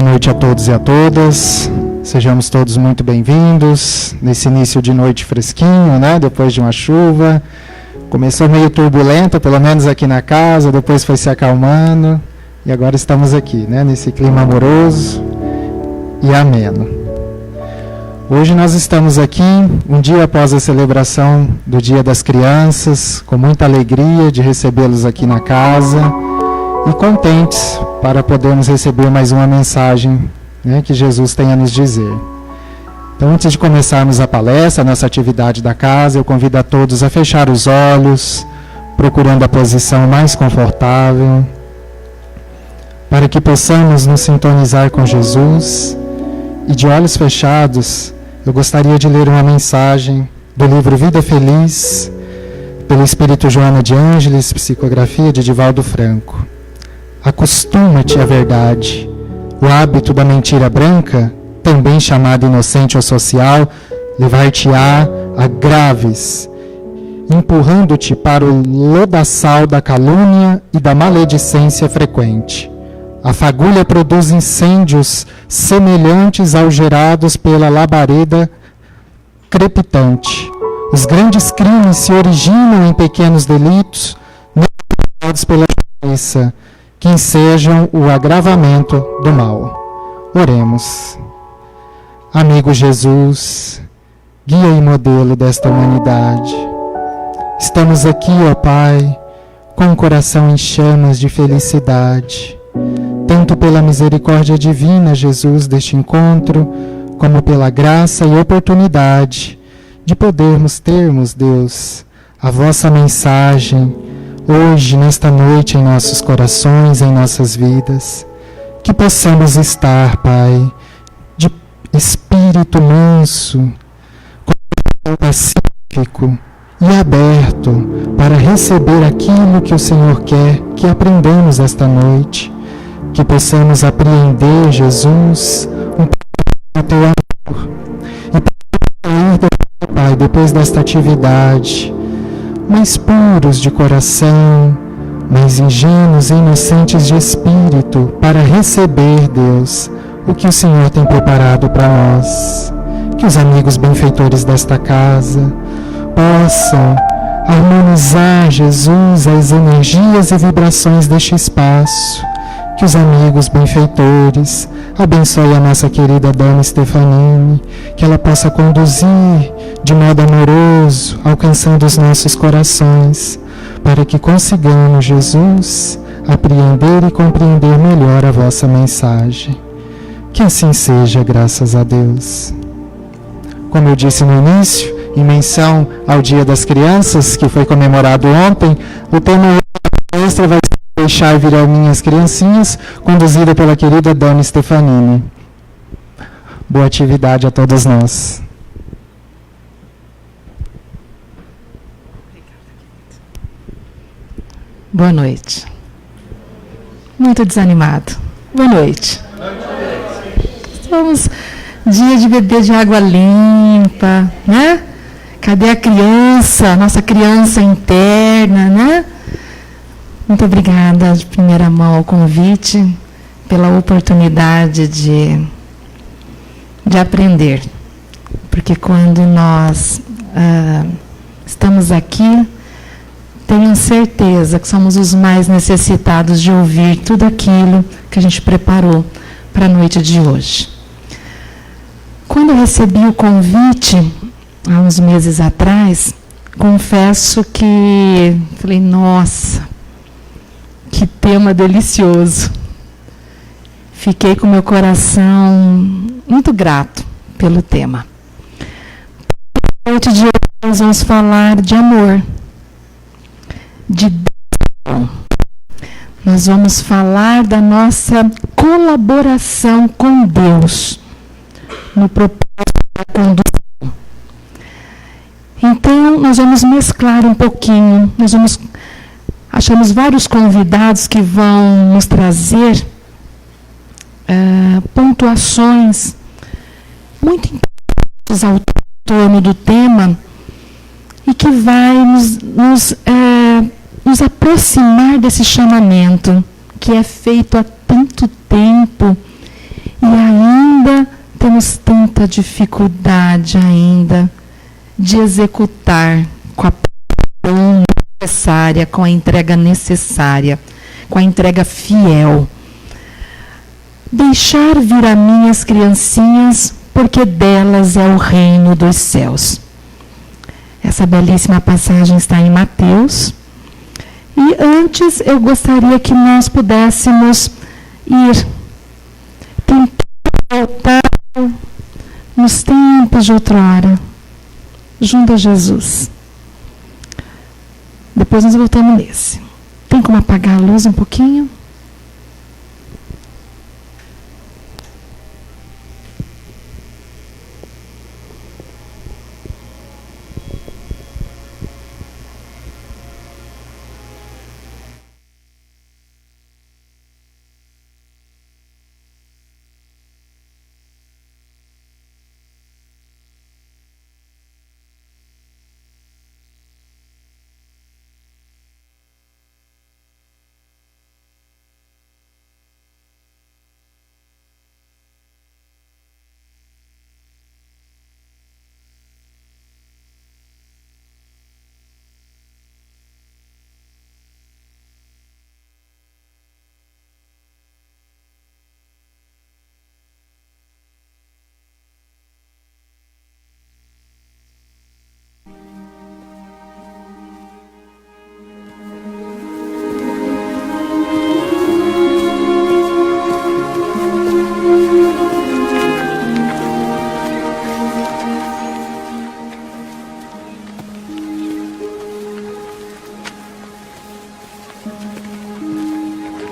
Boa noite a todos e a todas. Sejamos todos muito bem-vindos nesse início de noite fresquinho, né? Depois de uma chuva. Começou meio turbulento, pelo menos aqui na casa, depois foi se acalmando. E agora estamos aqui, né? Nesse clima amoroso e ameno. Hoje nós estamos aqui, um dia após a celebração do Dia das Crianças, com muita alegria de recebê-los aqui na casa e contentes para podermos receber mais uma mensagem, né, que Jesus tem a nos dizer. Então, antes de começarmos a palestra, a nossa atividade da casa, eu convido a todos a fechar os olhos, procurando a posição mais confortável, para que possamos nos sintonizar com Jesus. E de olhos fechados, eu gostaria de ler uma mensagem do livro Vida Feliz, pelo Espírito Joana de Ângeles, psicografia de Divaldo Franco. Acostuma-te à verdade. O hábito da mentira branca, também chamado inocente ou social, levar-te-á a graves, empurrando-te para o lodaçal da calúnia e da maledicência frequente. A fagulha produz incêndios semelhantes aos gerados pela labareda crepitante. Os grandes crimes se originam em pequenos delitos, não julgados pela justiça, que ensejam o agravamento do mal. Oremos. Amigo Jesus, guia e modelo desta humanidade, estamos aqui, ó Pai, com o coração em chamas de felicidade, tanto pela misericórdia divina, Jesus, deste encontro, como pela graça e oportunidade de podermos termos, Deus, a vossa mensagem hoje, nesta noite, em nossos corações, em nossas vidas. Que possamos estar, Pai, de espírito manso, pacífico e aberto para receber aquilo que o Senhor quer que aprendamos esta noite. Que possamos apreender, Jesus, um pouco do teu amor. E sair, Pai, depois desta atividade, mais puros de coração, mais ingênuos e inocentes de espírito, para receber, Deus, o que o Senhor tem preparado para nós. Que os amigos benfeitores desta casa possam harmonizar, Jesus, as energias e vibrações deste espaço. Que os amigos benfeitores abençoem a nossa querida Dona Stefanini, que ela possa conduzir de modo amoroso, alcançando os nossos corações, para que consigamos, Jesus, apreender e compreender melhor a vossa mensagem. Que assim seja, graças a Deus. Como eu disse no início, em menção ao Dia das Crianças, que foi comemorado ontem, o tema da palestra vai ser Deixar Vir as Minhas Criancinhas, conduzida pela querida Dona Stefanini. Boa atividade a todos nós. Boa noite. Muito desanimado. Boa noite. Estamos dia de beber de água limpa, né? Cadê a criança, nossa criança interna, né? Muito obrigada de primeira mão ao convite, pela oportunidade de aprender. Porque quando nós estamos aqui, tenho certeza que somos os mais necessitados de ouvir tudo aquilo que a gente preparou para a noite de hoje. Quando eu recebi o convite, há uns meses atrás, confesso que falei, nossa, que tema delicioso. Fiquei com meu coração muito grato pelo tema. Na noite de hoje nós vamos falar de amor. De Deus. Nós vamos falar da nossa colaboração com Deus no propósito da condução. Então, nós vamos mesclar um pouquinho, achamos vários convidados que vão nos trazer pontuações muito importantes ao torno do tema e que vai nos aproximar desse chamamento que é feito há tanto tempo muita dificuldade ainda de executar com a paixão necessária, com a entrega necessária, com a entrega fiel. Deixar vir a mim as criancinhas, porque delas é o reino dos céus. Essa belíssima passagem está em Mateus. E antes eu gostaria que nós pudéssemos ir tentar voltar nos tempos de outrora, junto a Jesus. Depois nós voltamos nesse. Tem como apagar a luz um pouquinho?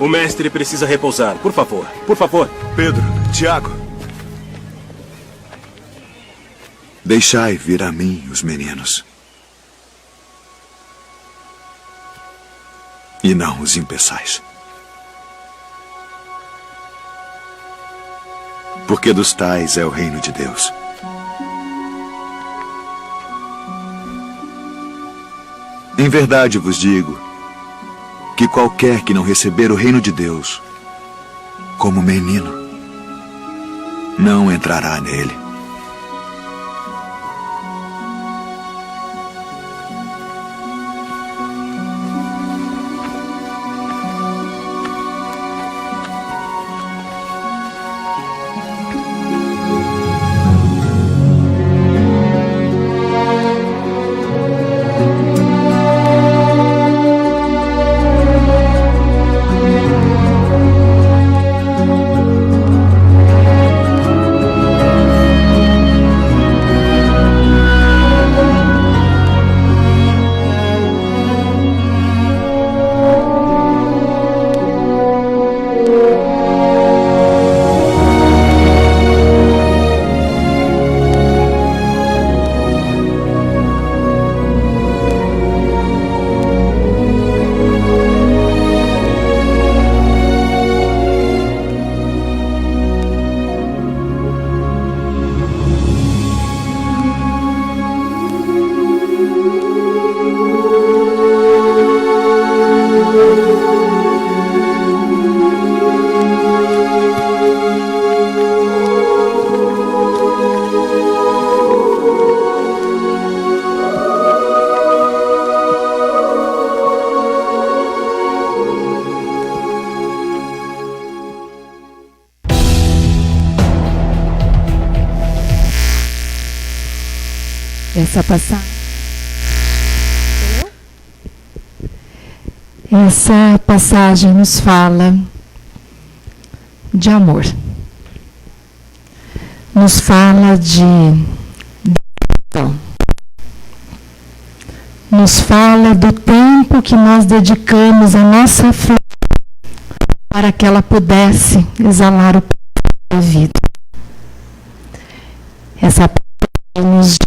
O mestre precisa repousar. Por favor, por favor. Pedro, Tiago. Deixai vir a mim os meninos. E não os impeçais. Porque dos tais é o reino de Deus. Em verdade vos digo que qualquer que não receber o reino de Deus como menino, não entrará nele. Essa passagem nos fala de amor. Nos fala de dedicação. Nos fala do tempo que nós dedicamos à nossa flor para que ela pudesse exalar o da vida. Essa passagem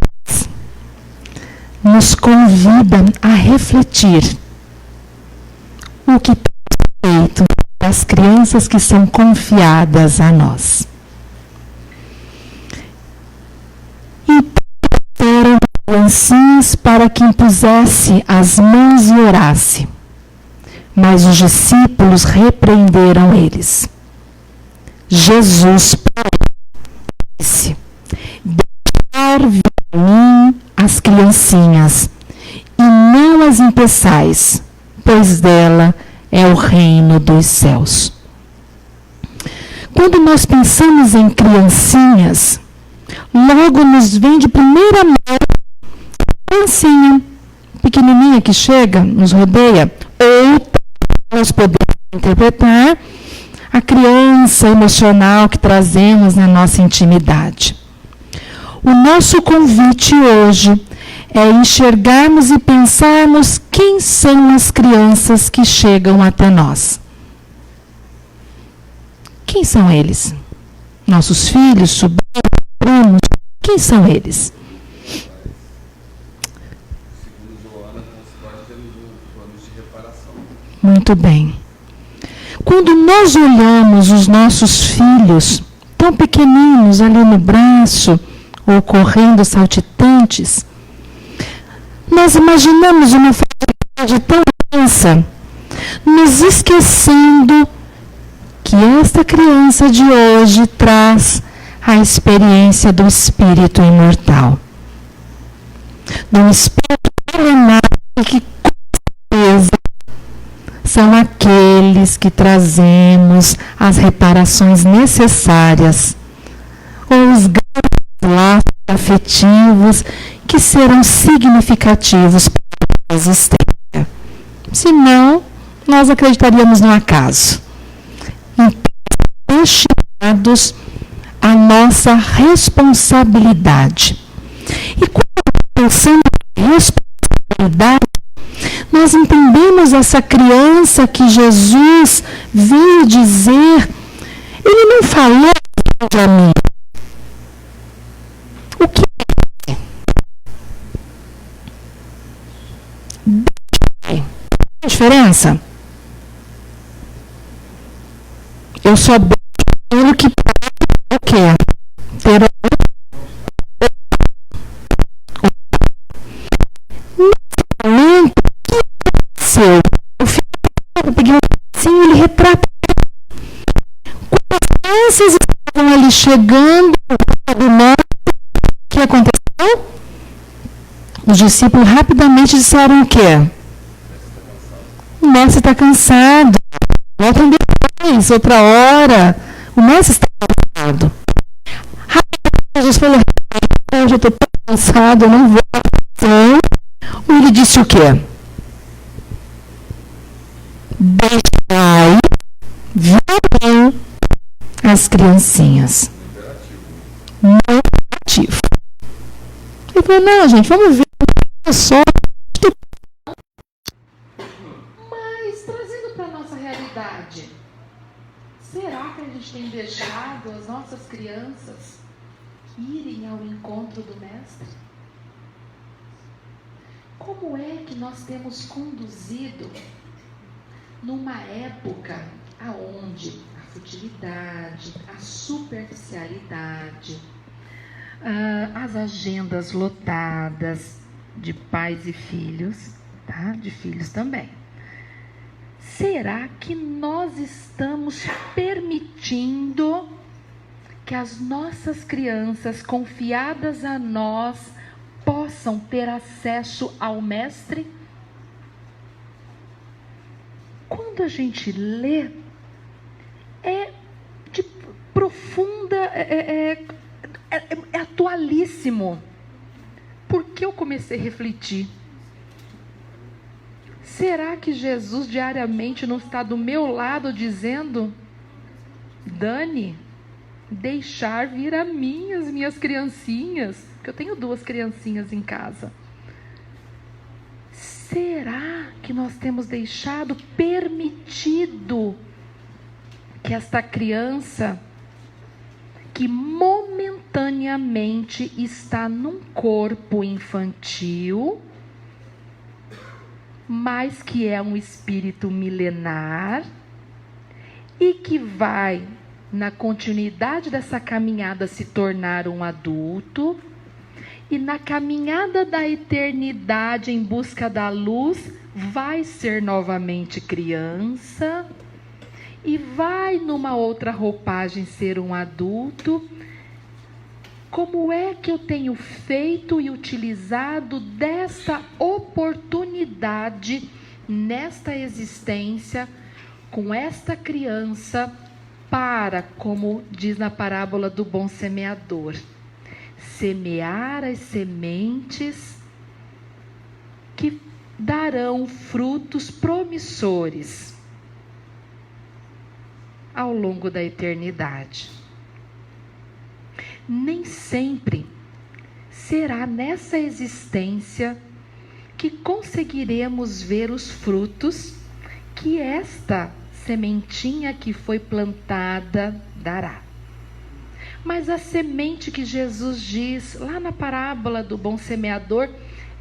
nos convida a refletir o que tem feito das crianças que são confiadas a nós. E deram lancinhos para que impusesse as mãos e orasse. Mas os discípulos repreenderam eles. Jesus disse: criancinhas, e não as impeçais, pois dela é o reino dos céus. Quando nós pensamos em criancinhas, logo nos vem de primeira mão a criancinha pequenininha que chega, nos rodeia, ou nós podemos interpretar a criança emocional que trazemos na nossa intimidade. O nosso convite hoje é enxergarmos e pensarmos quem são as crianças que chegam até nós. Quem são eles? Nossos filhos, sobrinhos, primos? Quem são eles? Muito bem. Quando nós olhamos os nossos filhos, tão pequeninos ali no braço, ou correndo saltitantes, nós imaginamos uma felicidade tão imensa, nos esquecendo que esta criança de hoje traz a experiência do espírito imortal. Do espírito milenar que, com certeza, são aqueles que trazemos as reparações necessárias, ou os grandes laços afetivos que serão significativos para a existência. Senão, nós acreditaríamos no acaso. Então, chamados a nossa responsabilidade. E quando pensamos em responsabilidade, nós entendemos essa criança que Jesus veio dizer. Ele não falou para mim. O que é? Tem diferença? Eu só bebo aquilo que eu quero. Ter nesse momento, o que aconteceu? Eu peguei um pedacinho, ele retrata. Quando as crianças estavam ali chegando do norte, o que aconteceu? Os discípulos rapidamente disseram o quê? O mestre está cansado. Voltam depois, outra hora. O mestre está cansado. Rapidamente Jesus falou, hoje eu estou tão cansado, eu não vou. Ou ele disse o quê? Deixai virem as criancinhas. Não ativo. Ele falou, não, gente, vamos ver só. Mas, trazendo para a nossa realidade, será que a gente tem deixado as nossas crianças irem ao encontro do Mestre? Como é que nós temos conduzido numa época aonde a futilidade, a superficialidade, as agendas lotadas de pais e filhos, tá? De filhos também. Será que nós estamos permitindo que as nossas crianças confiadas a nós possam ter acesso ao Mestre? Quando a gente lê, é de profunda, é atualíssimo. Porque eu comecei a refletir. Será que Jesus diariamente não está do meu lado dizendo: Dani, deixar vir a mim as minhas criancinhas? Porque eu tenho 2 criancinhas em casa. Será que nós temos deixado, permitido que esta criança, que momentaneamente está num corpo infantil, mas que é um espírito milenar e que vai, na continuidade dessa caminhada, se tornar um adulto, e na caminhada da eternidade em busca da luz, vai ser novamente criança, e vai numa outra roupagem ser um adulto, Como é que eu tenho feito e utilizado desta oportunidade nesta existência com esta criança para, como diz na parábola do bom semeador, semear as sementes que darão frutos promissores ao longo da eternidade. Nem sempre será nessa existência que conseguiremos ver os frutos que esta sementinha que foi plantada dará. Mas a semente que Jesus diz lá na parábola do bom semeador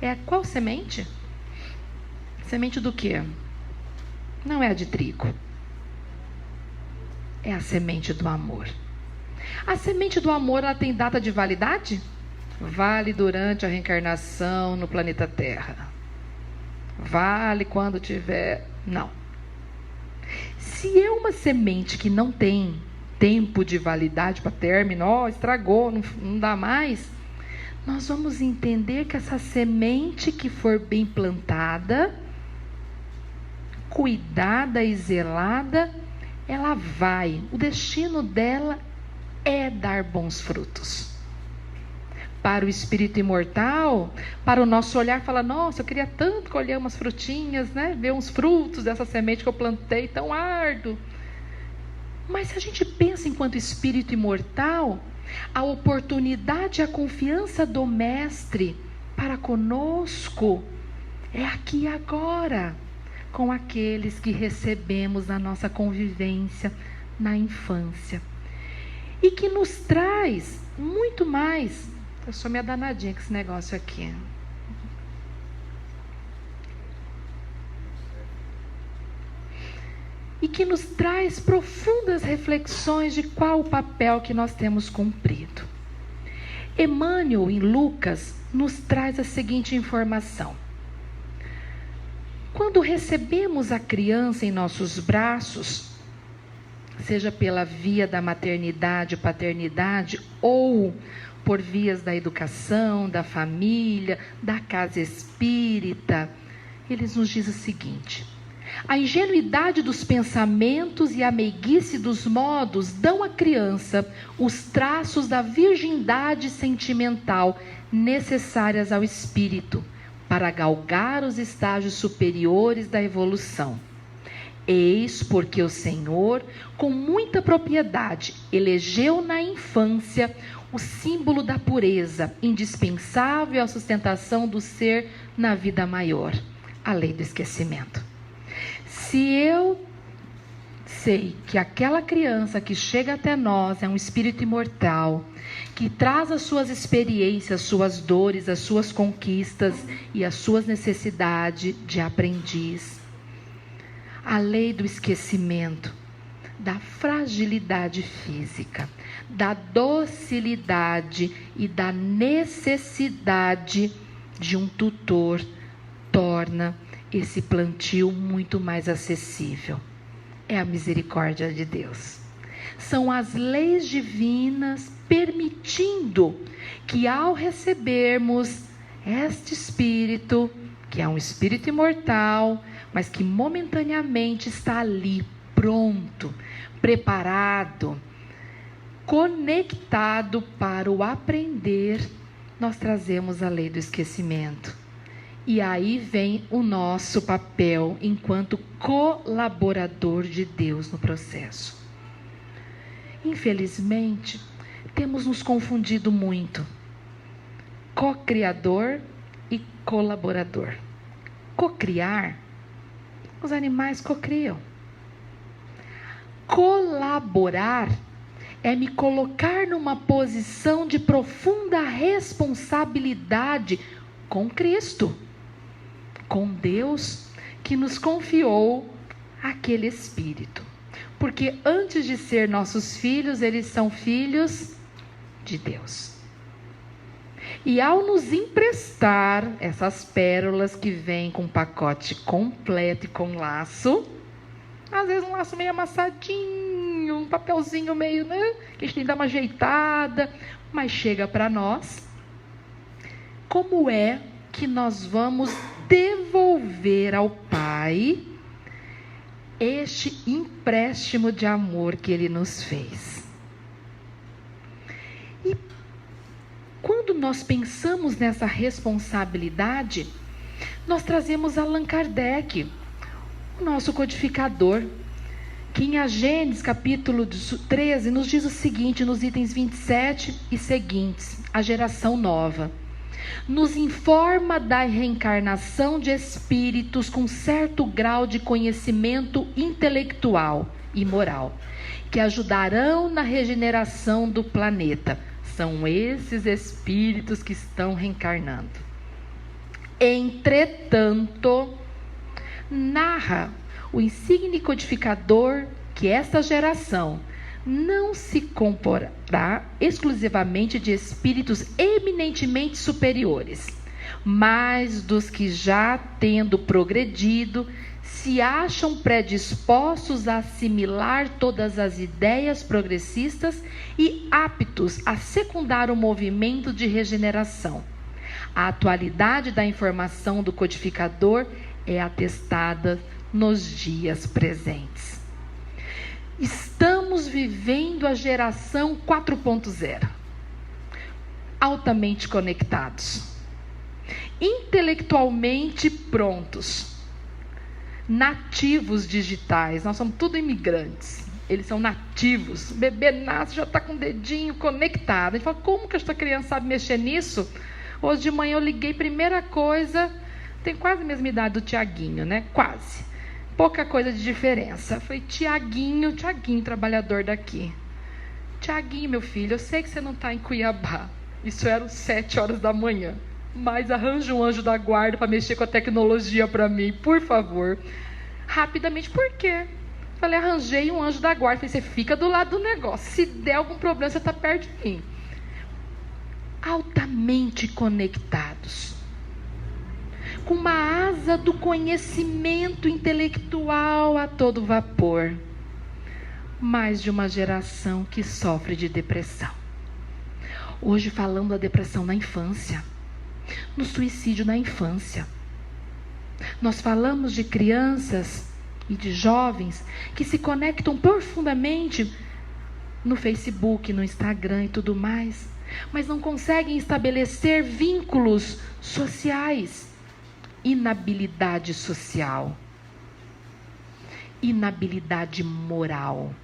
é qual semente? Semente do quê? Não é a de trigo. É a semente do amor. A semente do amor, ela tem data de validade? Vale durante a reencarnação no planeta Terra. Vale quando tiver... Não. Se é uma semente que não tem tempo de validade para término, estragou, não dá mais, nós vamos entender que essa semente que for bem plantada, cuidada e zelada, ela vai, o destino dela é dar bons frutos. Para o espírito imortal, para o nosso olhar, fala, nossa, eu queria tanto colher umas frutinhas, né? Ver uns frutos dessa semente que eu plantei tão árduo. Mas se a gente pensa enquanto espírito imortal, a oportunidade e a confiança do Mestre para conosco é aqui e agora, com aqueles que recebemos na nossa convivência na infância. E que nos traz muito mais. Eu sou meio danadinha com esse negócio aqui. E que nos traz profundas reflexões de qual o papel que nós temos cumprido. Emmanuel, em Lucas, nos traz a seguinte informação. Quando recebemos a criança em nossos braços, seja pela via da maternidade, paternidade, ou por vias da educação, da família, da casa espírita, eles nos dizem o seguinte: a ingenuidade dos pensamentos e a meiguice dos modos dão à criança os traços da virgindade sentimental necessárias ao espírito para galgar os estágios superiores da evolução. Eis porque o Senhor, com muita propriedade, elegeu na infância o símbolo da pureza, indispensável à sustentação do ser na vida maior, a lei do esquecimento. Se eu sei que aquela criança que chega até nós é um espírito imortal, que traz as suas experiências, as suas dores, as suas conquistas e as suas necessidades de aprendiz, a lei do esquecimento, da fragilidade física, da docilidade e da necessidade de um tutor, torna esse plantio muito mais acessível. É a misericórdia de Deus. São as leis divinas permitindo que, ao recebermos este espírito, que é um espírito imortal, mas que momentaneamente está ali, pronto, preparado, conectado para o aprender, nós trazemos a lei do esquecimento. E aí vem o nosso papel enquanto colaborador de Deus no processo. Infelizmente, temos nos confundido muito. Co-criador e colaborador. Co-criar, os animais co-criam. Colaborar é me colocar numa posição de profunda responsabilidade com Cristo, com Deus que nos confiou aquele Espírito. Porque antes de ser nossos filhos, eles são filhos de Deus. E ao nos emprestar essas pérolas que vêm com um pacote completo e com laço, às vezes um laço meio amassadinho, estranho, um papelzinho meio, né? Que a gente tem que dar uma ajeitada, mas chega para nós. Como é que nós vamos devolver ao Pai este empréstimo de amor que Ele nos fez? E quando nós pensamos nessa responsabilidade, nós trazemos Allan Kardec, o nosso codificador, que em Gênesis capítulo 13 nos diz o seguinte, nos itens 27 e seguintes, a geração nova. Nos informa da reencarnação de espíritos com certo grau de conhecimento intelectual e moral, que ajudarão na regeneração do planeta. São esses espíritos que estão reencarnando. Entretanto, narra o insigne codificador que esta geração não se comporá exclusivamente de espíritos eminentemente superiores, mas dos que já tendo progredido, se acham predispostos a assimilar todas as ideias progressistas e aptos a secundar o movimento de regeneração. A atualidade da informação do codificador é atestada nos dias presentes. Estamos vivendo a geração 4.0, altamente conectados, intelectualmente prontos, nativos digitais. Nós somos tudo imigrantes, eles são nativos. O bebê nasce, já está com o dedinho conectado. A gente fala, como que esta criança sabe mexer nisso? Hoje de manhã eu liguei, primeira coisa, tem quase a mesma idade do Tiaguinho, né? Quase. Pouca coisa de diferença. Foi Tiaguinho, trabalhador daqui. Tiaguinho, meu filho, eu sei que você não está em Cuiabá. Isso era 7 horas da manhã. Mas arranja um anjo da guarda para mexer com a tecnologia para mim, por favor. Rapidamente, por quê? Falei, arranjei um anjo da guarda. Falei, você fica do lado do negócio. Se der algum problema, você está perto de mim. Altamente conectados, com uma asa do conhecimento intelectual a todo vapor, mais de uma geração que sofre de depressão. Hoje falando da depressão na infância, no suicídio na infância. Nós falamos de crianças e de jovens que se conectam profundamente no Facebook, no Instagram e tudo mais, mas não conseguem estabelecer vínculos sociais. Inabilidade social, inabilidade moral.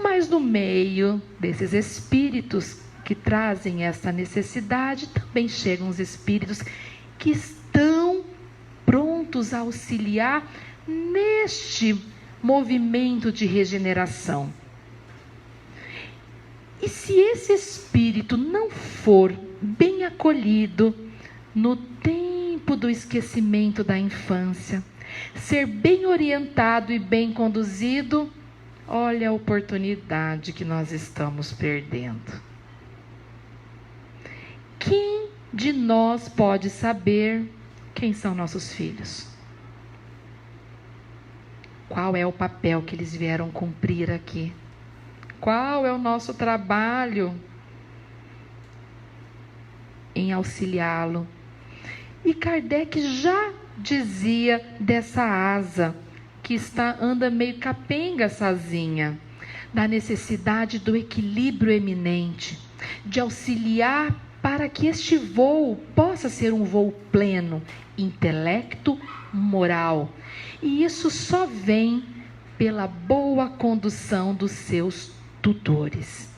Mas no meio desses espíritos que trazem essa necessidade, também chegam os espíritos que estão prontos a auxiliar neste movimento de regeneração. E se esse espírito não for bem acolhido no tempo do esquecimento da infância, ser bem orientado e bem conduzido, olha a oportunidade que nós estamos perdendo. Quem de nós pode saber quem são nossos filhos? Qual é o papel que eles vieram cumprir aqui? Qual é o nosso trabalho em auxiliá-lo? E Kardec já dizia dessa asa que anda meio capenga sozinha, da necessidade do equilíbrio eminente, de auxiliar para que este voo possa ser um voo pleno, intelecto, moral. E isso só vem pela boa condução dos seus tutores.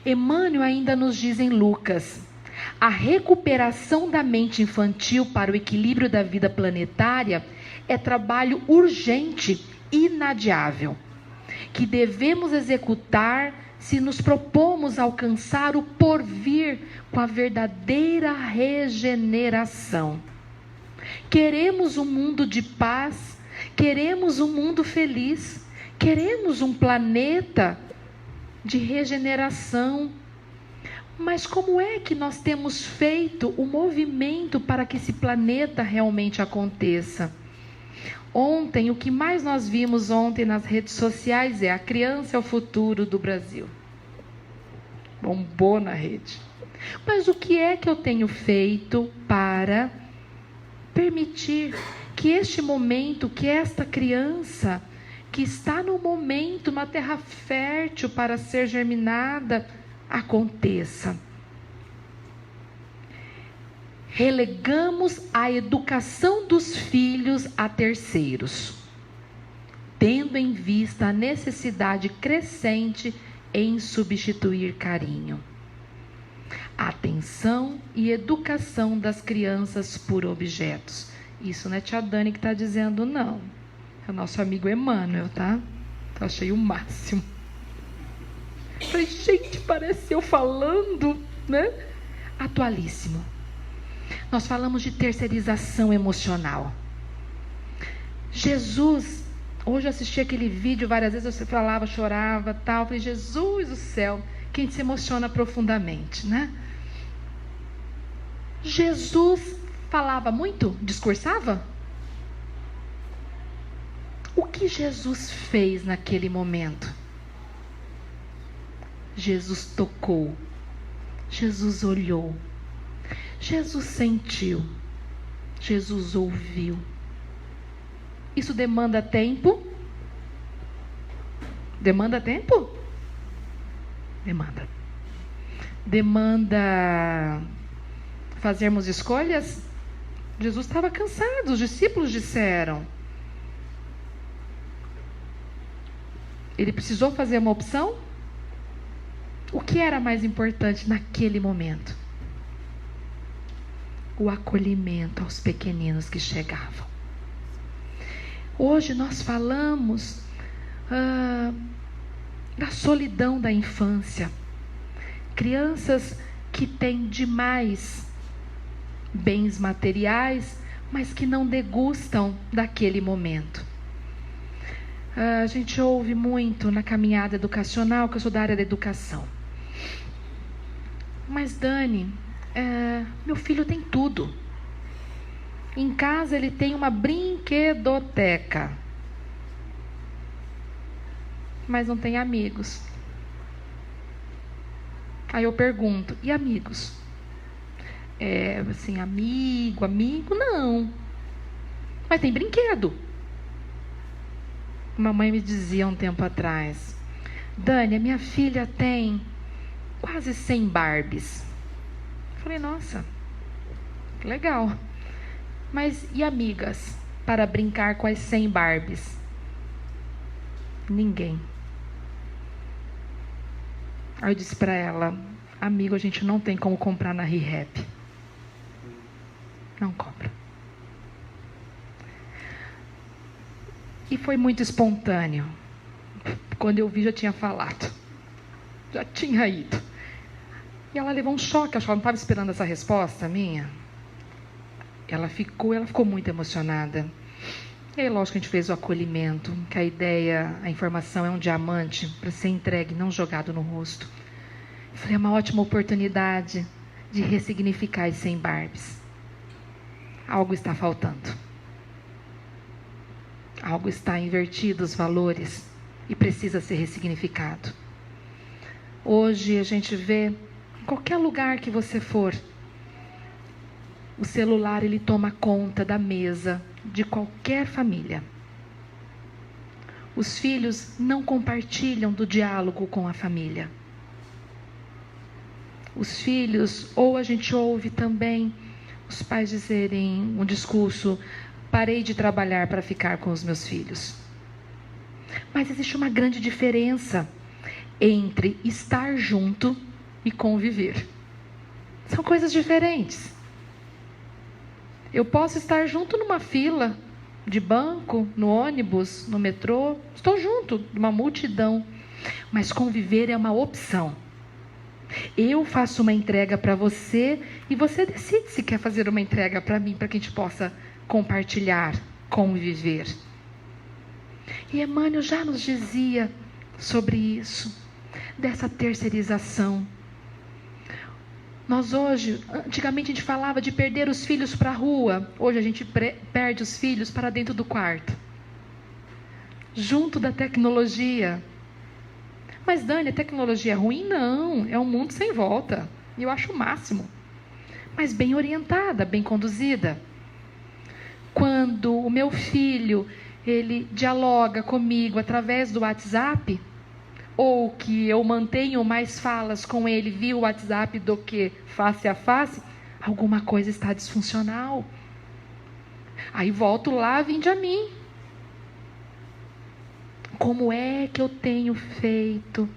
Emmanuel ainda nos diz em Lucas: a recuperação da mente infantil para o equilíbrio da vida planetária é trabalho urgente e inadiável, que devemos executar se nos propomos alcançar o porvir com a verdadeira regeneração. Queremos um mundo de paz, queremos um mundo feliz, queremos um planeta de regeneração. Mas como é que nós temos feito o movimento para que esse planeta realmente aconteça? Ontem, o que mais nós vimos ontem nas redes sociais é: a criança é o futuro do Brasil. Bombou na rede. Mas o que é que eu tenho feito para permitir que este momento, que esta criança, que está no momento, uma terra fértil para ser germinada, aconteça? Relegamos a educação dos filhos a terceiros, tendo em vista a necessidade crescente em substituir carinho, atenção e educação das crianças por objetos. Isso não é tia Dani que está dizendo, não. É o nosso amigo Emmanuel, tá? Eu achei o máximo. Falei, gente, parece eu falando, né? Atualíssimo. Nós falamos de terceirização emocional. Jesus, hoje eu assisti aquele vídeo várias vezes, eu falava, chorava, tal. Falei, Jesus do céu, quem se emociona profundamente, né? Jesus falava muito? Discursava? O que Jesus fez naquele momento? Jesus tocou, Jesus olhou, Jesus sentiu, Jesus ouviu. Isso demanda tempo? Demanda tempo? Demanda. Demanda fazermos escolhas? Jesus estava cansado, os discípulos disseram. Ele precisou fazer uma opção? O que era mais importante naquele momento? O acolhimento aos pequeninos que chegavam. Hoje nós falamos da solidão da infância. Crianças que têm demais bens materiais, mas que não degustam daquele momento. A gente ouve muito na caminhada educacional, que eu sou da área da educação. Mas Dani, meu filho tem tudo. Em casa ele tem uma brinquedoteca, mas não tem amigos. Aí eu pergunto, e amigos? Assim, amigo não. Mas tem brinquedo. Mamãe me dizia um tempo atrás, Dani, a minha filha tem quase 100 Barbies. Eu falei, nossa, que legal. Mas e amigas para brincar com as 100 Barbies? Ninguém. Aí eu disse para ela, amigo, a gente não tem como comprar na ReHap. Não compra. E foi muito espontâneo. Quando eu vi, já tinha falado. Já tinha ido. E ela levou um choque, acho que ela não estava esperando essa resposta minha. Ela ficou muito emocionada. E aí, lógico, a gente fez o acolhimento, que a ideia, a informação é um diamante para ser entregue, não jogado no rosto. Eu falei, é uma ótima oportunidade de ressignificar as 100 Barbies. Algo está faltando. Algo está invertido, os valores, e precisa ser ressignificado. Hoje a gente vê, em qualquer lugar que você for, o celular ele toma conta da mesa de qualquer família. Os filhos não compartilham do diálogo com a família. Os filhos, ou a gente ouve também os pais dizerem um discurso, parei de trabalhar para ficar com os meus filhos. Mas existe uma grande diferença entre estar junto e conviver. São coisas diferentes. Eu posso estar junto numa fila de banco, no ônibus, no metrô, estou junto numa multidão, mas conviver é uma opção. Eu faço uma entrega para você e você decide se quer fazer uma entrega para mim, para que a gente possa compartilhar, conviver. E Emmanuel já nos dizia sobre isso, dessa terceirização. Nós hoje, antigamente a gente falava de perder os filhos para a rua. Hoje a gente perde os filhos para dentro do quarto. Junto da tecnologia. Mas Dani, a tecnologia é ruim? Não, é um mundo sem volta. E eu acho o máximo. Mas bem orientada, bem conduzida. Quando o meu filho, ele dialoga comigo através do WhatsApp, ou que eu mantenho mais falas com ele via WhatsApp do que face a face, alguma coisa está disfuncional. Aí volto lá, vinde a mim. Como é que eu tenho feito?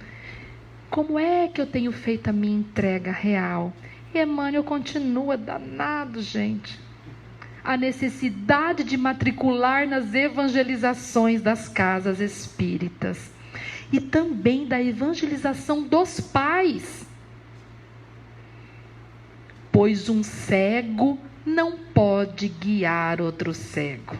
Como é que eu tenho feito a minha entrega real? E Emmanuel continua danado, gente. A necessidade de matricular nas evangelizações das casas espíritas. E também da evangelização dos pais. Pois um cego não pode guiar outro cego.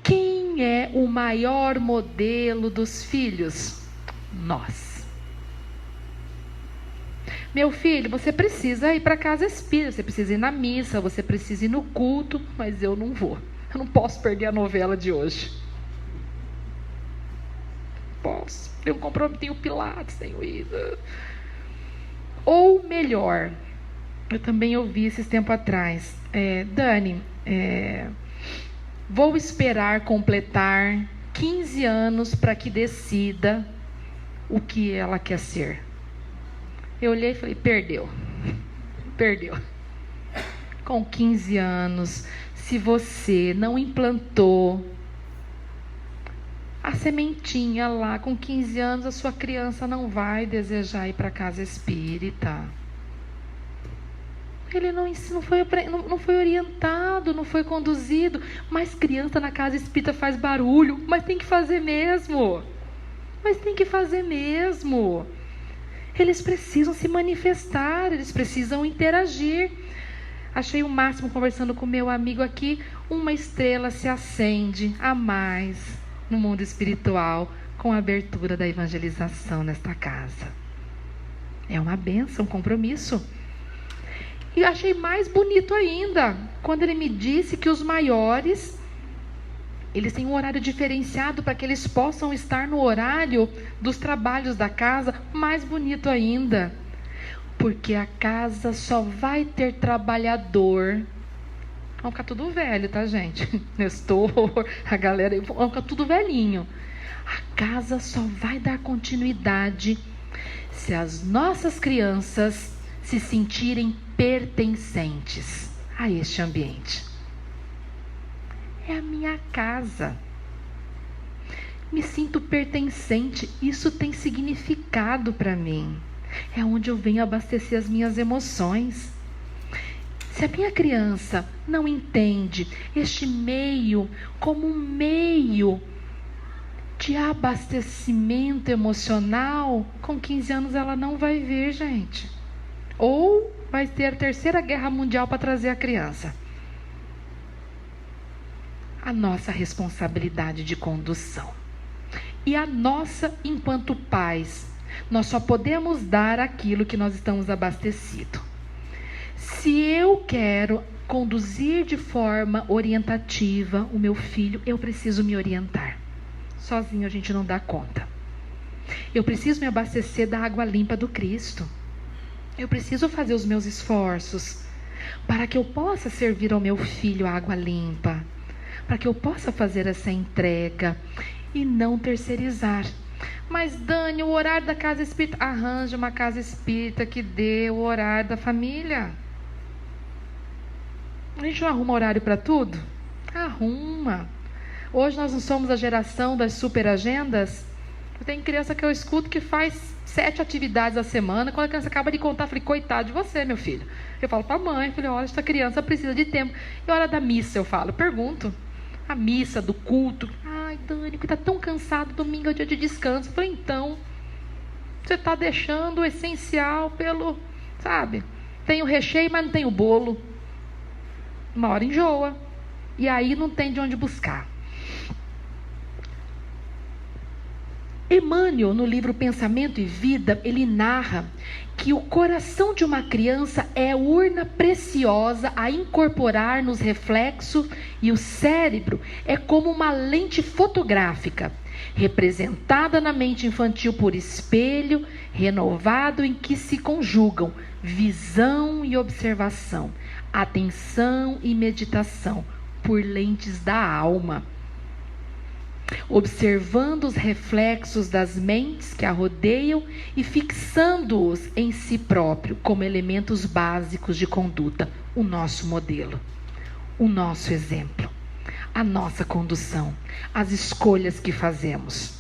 Quem é o maior modelo dos filhos? Nós. Meu filho, você precisa ir para a casa espírita, você precisa ir na missa, você precisa ir no culto, mas eu não vou. Eu não posso perder a novela de hoje. Posso. Eu tenho Pilates, tenho ido. Ou melhor, eu também ouvi esses tempos atrás, Dani, vou esperar completar 15 anos para que decida o que ela quer ser. Eu olhei e falei, perdeu. Com 15 anos, se você não implantou a sementinha lá, com 15 anos, a sua criança não vai desejar ir para a casa espírita. Ele não foi orientado, não foi conduzido. Mas criança na casa espírita faz barulho, mas tem que fazer mesmo. Eles precisam se manifestar, eles precisam interagir. Achei o máximo conversando com meu amigo aqui, uma estrela se acende a mais no mundo espiritual com a abertura da evangelização nesta casa. É uma bênção, um compromisso. E achei mais bonito ainda, quando ele me disse que os maiores, eles têm um horário diferenciado para que eles possam estar no horário dos trabalhos da casa, mais bonito ainda. Porque a casa só vai ter trabalhador. Vamos ficar tudo velho, tá, gente? Nestor, a galera, vamos ficar tudo velhinho. A casa só vai dar continuidade se as nossas crianças se sentirem pertencentes a este ambiente. É a minha casa. Me sinto pertencente. Isso tem significado para mim. É onde eu venho abastecer as minhas emoções. Se a minha criança não entende este meio como um meio de abastecimento emocional, com 15 anos ela não vai ver, gente. Ou vai ter a Terceira Guerra Mundial para trazer a criança. A nossa responsabilidade de condução. E a nossa, enquanto pais, nós só podemos dar aquilo que nós estamos abastecidos. Se eu quero conduzir de forma orientativa o meu filho, eu preciso me orientar. Sozinho a gente não dá conta. Eu preciso me abastecer da água limpa do Cristo. Eu preciso fazer os meus esforços para que eu possa servir ao meu filho a água limpa, para que eu possa fazer essa entrega e não terceirizar. Mas Dani, o horário da casa espírita, arranja uma casa espírita que dê o horário da família. A gente não arruma horário para tudo? Arruma. Hoje nós não somos a geração das super agendas. Eu tenho criança que eu escuto que faz 7 atividades a semana. Quando a criança acaba de contar, eu falei, coitado de você, meu filho. Eu falo para a mãe, eu falei, olha, essa criança precisa de tempo. E a hora da missa, eu falo, pergunto. A missa, do culto. Ai, Dani, que está tão cansado, domingo é o dia de descanso. Eu falei, então, você está deixando o essencial pelo, sabe? Tem o recheio, mas não tem o bolo. Uma hora enjoa. E aí não tem de onde buscar. Emmanuel, no livro Pensamento e Vida, ele narra que o coração de uma criança é urna preciosa a incorporar nos reflexos, e o cérebro é como uma lente fotográfica, representada na mente infantil por espelho renovado em que se conjugam visão e observação, atenção e meditação, por lentes da alma. Observando os reflexos das mentes que a rodeiam e fixando-os em si próprio como elementos básicos de conduta, o nosso modelo, o nosso exemplo, a nossa condução, as escolhas que fazemos.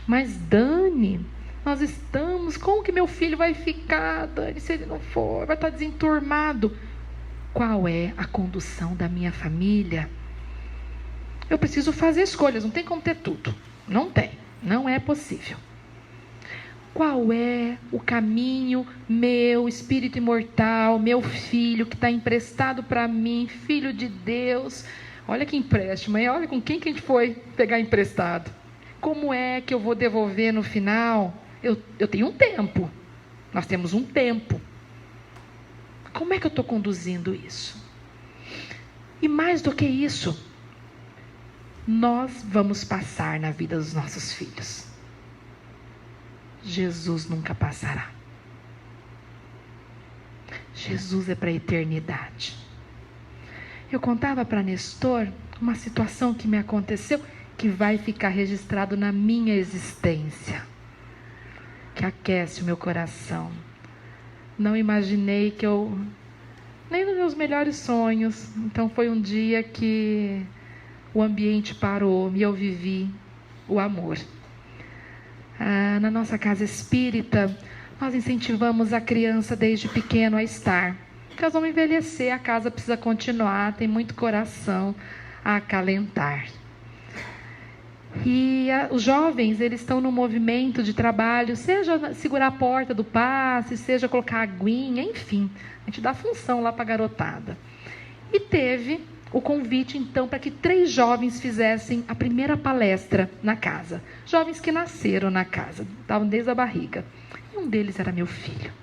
Mas Dani, nós estamos, como que meu filho vai ficar, Dani, se ele não for, vai estar desenturmado? Qual é a condução da minha família? Eu preciso fazer escolhas, não tem como ter tudo. Não tem, não é possível. Qual é o caminho meu, espírito imortal, meu filho que está emprestado para mim, filho de Deus? Olha que empréstimo, hein? Olha com quem que a gente foi pegar emprestado. Como é que eu vou devolver no final? Eu tenho um tempo, nós temos um tempo. Como é que eu estou conduzindo isso? E mais do que isso, nós vamos passar na vida dos nossos filhos. Jesus nunca passará. Jesus é para a eternidade. Eu contava para Nestor uma situação que me aconteceu, que vai ficar registrado na minha existência, que aquece o meu coração. Não imaginei que nem nos meus melhores sonhos. Então foi um dia que o ambiente parou e eu vivi o amor. Na nossa casa espírita, nós incentivamos a criança desde pequeno a estar. Nós vamos envelhecer, a casa precisa continuar, tem muito coração a acalentar. E os jovens, eles estão no movimento de trabalho, seja segurar a porta do passe, seja colocar aguinha, enfim, a gente dá função lá para a garotada. E teve o convite, então, para que 3 jovens fizessem a primeira palestra na casa. Jovens que nasceram na casa, estavam desde a barriga. E um deles era meu filho.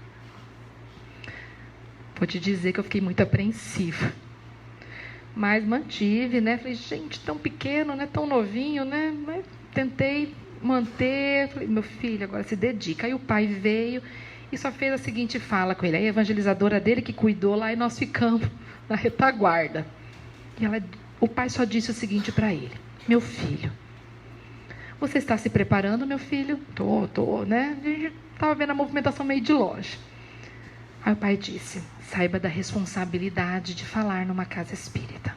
Vou te dizer que eu fiquei muito apreensiva. Mas mantive, né? Falei, gente, tão pequeno, né? Tão novinho, né? Mas tentei manter. Falei, meu filho, agora se dedica. Aí o pai veio e só fez a seguinte fala com ele. Aí a evangelizadora dele que cuidou lá e nós ficamos na retaguarda. E o pai só disse o seguinte para ele: meu filho, você está se preparando, meu filho? Tô, né? A gente estava vendo a movimentação meio de longe. Aí o pai disse: saiba da responsabilidade de falar numa casa espírita.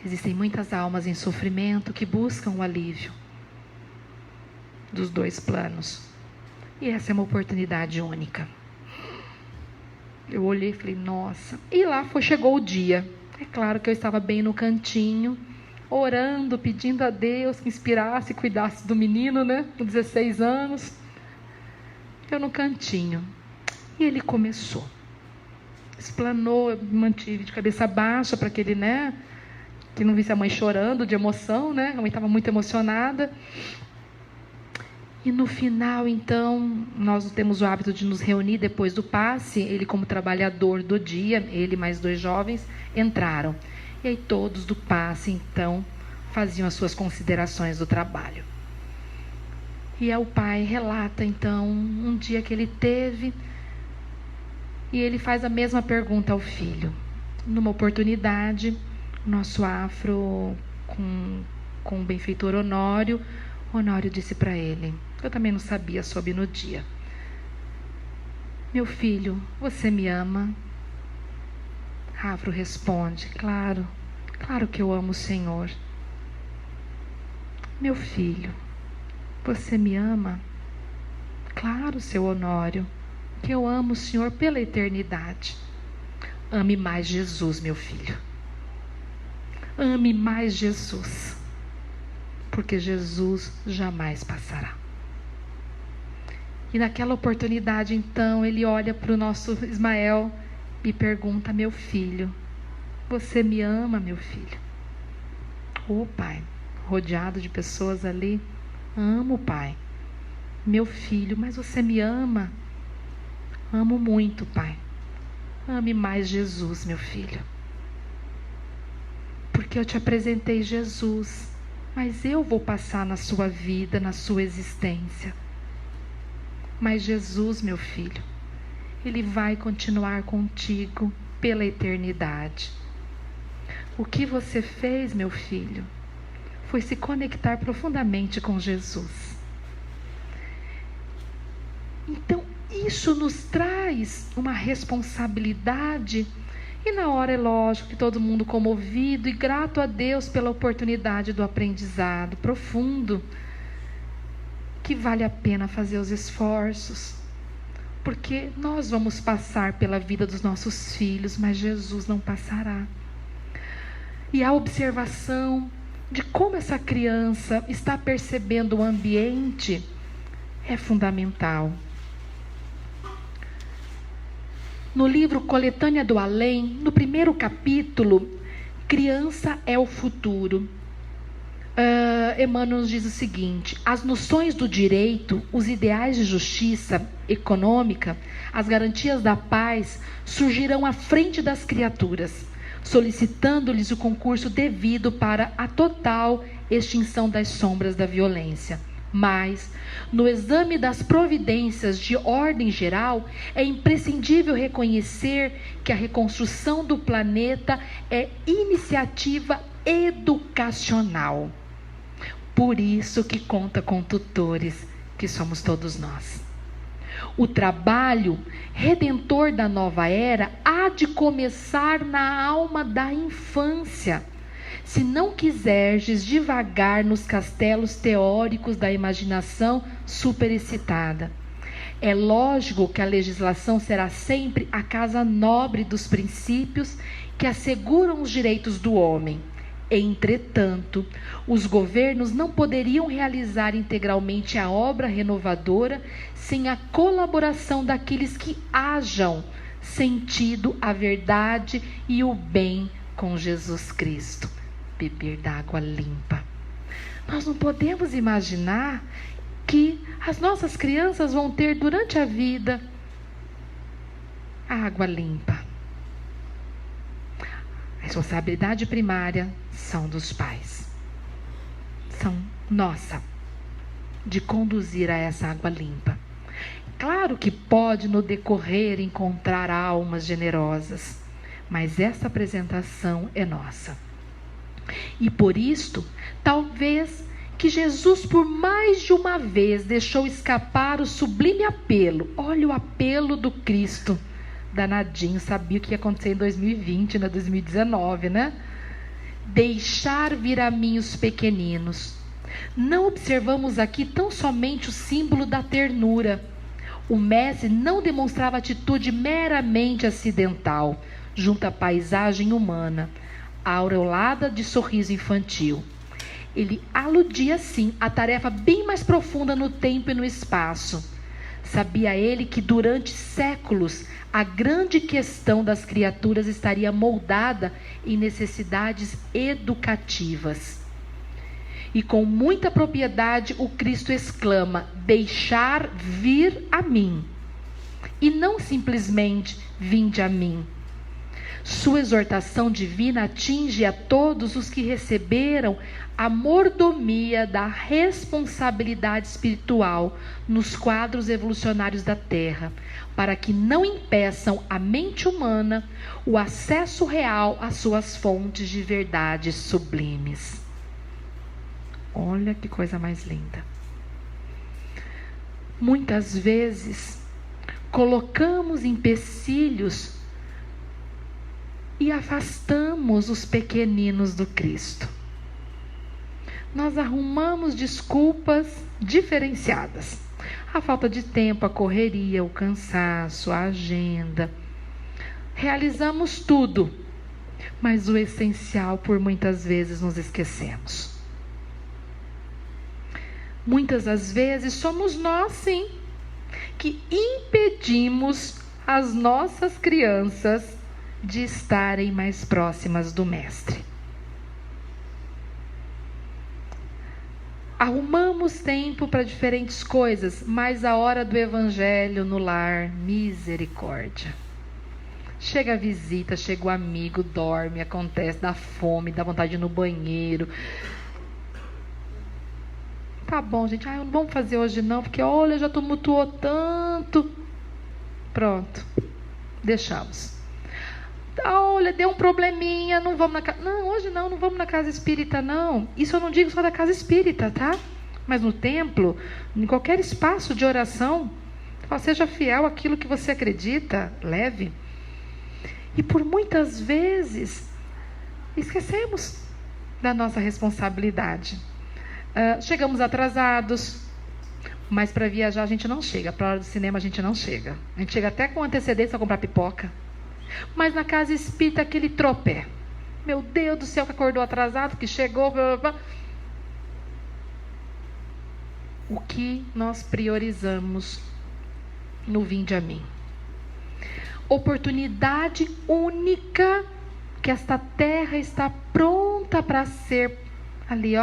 Existem muitas almas em sofrimento que buscam o alívio dos 2 planos. E essa é uma oportunidade única. Eu olhei e falei, nossa. E lá chegou o dia. É claro que eu estava bem no cantinho, orando, pedindo a Deus que inspirasse e cuidasse do menino, né? Com 16 anos. Eu no cantinho. E ele começou. Explanou, eu me mantive de cabeça baixa para que ele, né? Que não visse a mãe chorando de emoção, né? A mãe estava muito emocionada. E no final, então, nós temos o hábito de nos reunir depois do passe. Ele, como trabalhador do dia, ele mais 2 jovens, entraram. E aí todos do passe, então, faziam as suas considerações do trabalho. E aí o pai relata, então, um dia que ele teve, e ele faz a mesma pergunta ao filho. Numa oportunidade, o nosso afro, com o benfeitor Honório disse para ele, eu também não sabia sobre no dia: meu filho, você me ama? Afro responde, claro que eu amo o Senhor. Meu filho, você me ama? Claro, seu Honório, que eu amo o Senhor pela eternidade. Ame mais Jesus, meu filho. Ame mais Jesus, porque Jesus jamais passará. E naquela oportunidade, então, ele olha para o nosso Ismael e pergunta, meu filho, você me ama, meu filho? Pai, rodeado de pessoas ali, Amo, Pai. Meu filho, mas você me ama? Amo muito, Pai. Ame mais Jesus, meu filho. Porque eu te apresentei Jesus, mas eu vou passar na sua vida, na sua existência. Mas Jesus, meu filho, Ele vai continuar contigo pela eternidade. O que você fez, meu filho, foi se conectar profundamente com Jesus. Então, isso nos traz uma responsabilidade. E na hora é lógico que todo mundo comovido e grato a Deus pela oportunidade do aprendizado profundo, que vale a pena fazer os esforços, porque nós vamos passar pela vida dos nossos filhos, mas Jesus não passará. E a observação de como essa criança está percebendo o ambiente é fundamental. No livro Coletânea do Além, no primeiro capítulo, Criança é o Futuro, Emmanuel nos diz o seguinte: as noções do direito, os ideais de justiça econômica, as garantias da paz surgirão à frente das criaturas, solicitando-lhes o concurso devido para a total extinção das sombras da violência. Mas, no exame das providências de ordem geral, é imprescindível reconhecer que a reconstrução do planeta é iniciativa educacional. Por isso que conta com tutores, que somos todos nós. O trabalho redentor da nova era há de começar na alma da infância. Se não quiserdes divagar nos castelos teóricos da imaginação superexcitada. É lógico que a legislação será sempre a casa nobre dos princípios que asseguram os direitos do homem. Entretanto, os governos não poderiam realizar integralmente a obra renovadora sem a colaboração daqueles que hajam sentido a verdade e o bem com Jesus Cristo. Beber da água limpa. Nós não podemos imaginar que as nossas crianças vão ter durante a vida a água limpa. A responsabilidade primária são dos pais. São nossa, de conduzir a essa água limpa. Claro que pode no decorrer encontrar almas generosas, mas essa apresentação é nossa. E por isto, talvez que Jesus por mais de uma vez deixou escapar o sublime apelo. Olha o apelo do Cristo. Danadinho, sabia o que ia acontecer em 2020, 2019, né? Deixar vir a mim os pequeninos. Não observamos aqui tão somente o símbolo da ternura. O mestre não demonstrava atitude meramente acidental, junto à paisagem humana, aureolada de sorriso infantil. Ele aludia, sim, à tarefa bem mais profunda no tempo e no espaço. Sabia ele que durante séculos a grande questão das criaturas estaria moldada em necessidades educativas. E com muita propriedade o Cristo exclama: deixar vir a mim. E não simplesmente vinde a mim. Sua exortação divina atinge a todos os que receberam a mordomia da responsabilidade espiritual nos quadros evolucionários da Terra, para que não impeçam a mente humana o acesso real às suas fontes de verdades sublimes. Olha que coisa mais linda. Muitas vezes colocamos empecilhos e afastamos os pequeninos do Cristo. Nós arrumamos desculpas diferenciadas. A falta de tempo, a correria, o cansaço, a agenda. Realizamos tudo, mas o essencial por muitas vezes nos esquecemos. Muitas das vezes somos nós, sim, que impedimos as nossas crianças de estarem mais próximas do Mestre. Arrumamos tempo para diferentes coisas, mas a hora do evangelho no lar, misericórdia. Chega a visita, chega o amigo, dorme, acontece, dá fome, dá vontade de ir no banheiro. Tá bom, gente, não vamos fazer hoje não, porque olha, já tumultuou tanto. Pronto, deixamos. Olha, deu um probleminha, não vamos na casa. Não, hoje não vamos na casa espírita, não. Isso eu não digo só da casa espírita, tá? Mas no templo, em qualquer espaço de oração, seja fiel àquilo que você acredita, leve. E por muitas vezes esquecemos da nossa responsabilidade. Chegamos atrasados, mas para viajar a gente não chega. Para a hora do cinema a gente não chega. A gente chega até com antecedência para comprar pipoca. Mas na casa espírita aquele tropé. Meu Deus do céu, que acordou atrasado, que chegou. Blá, blá, blá. O que nós priorizamos no Vinde a Mim? Oportunidade única que esta terra está pronta para ser ali,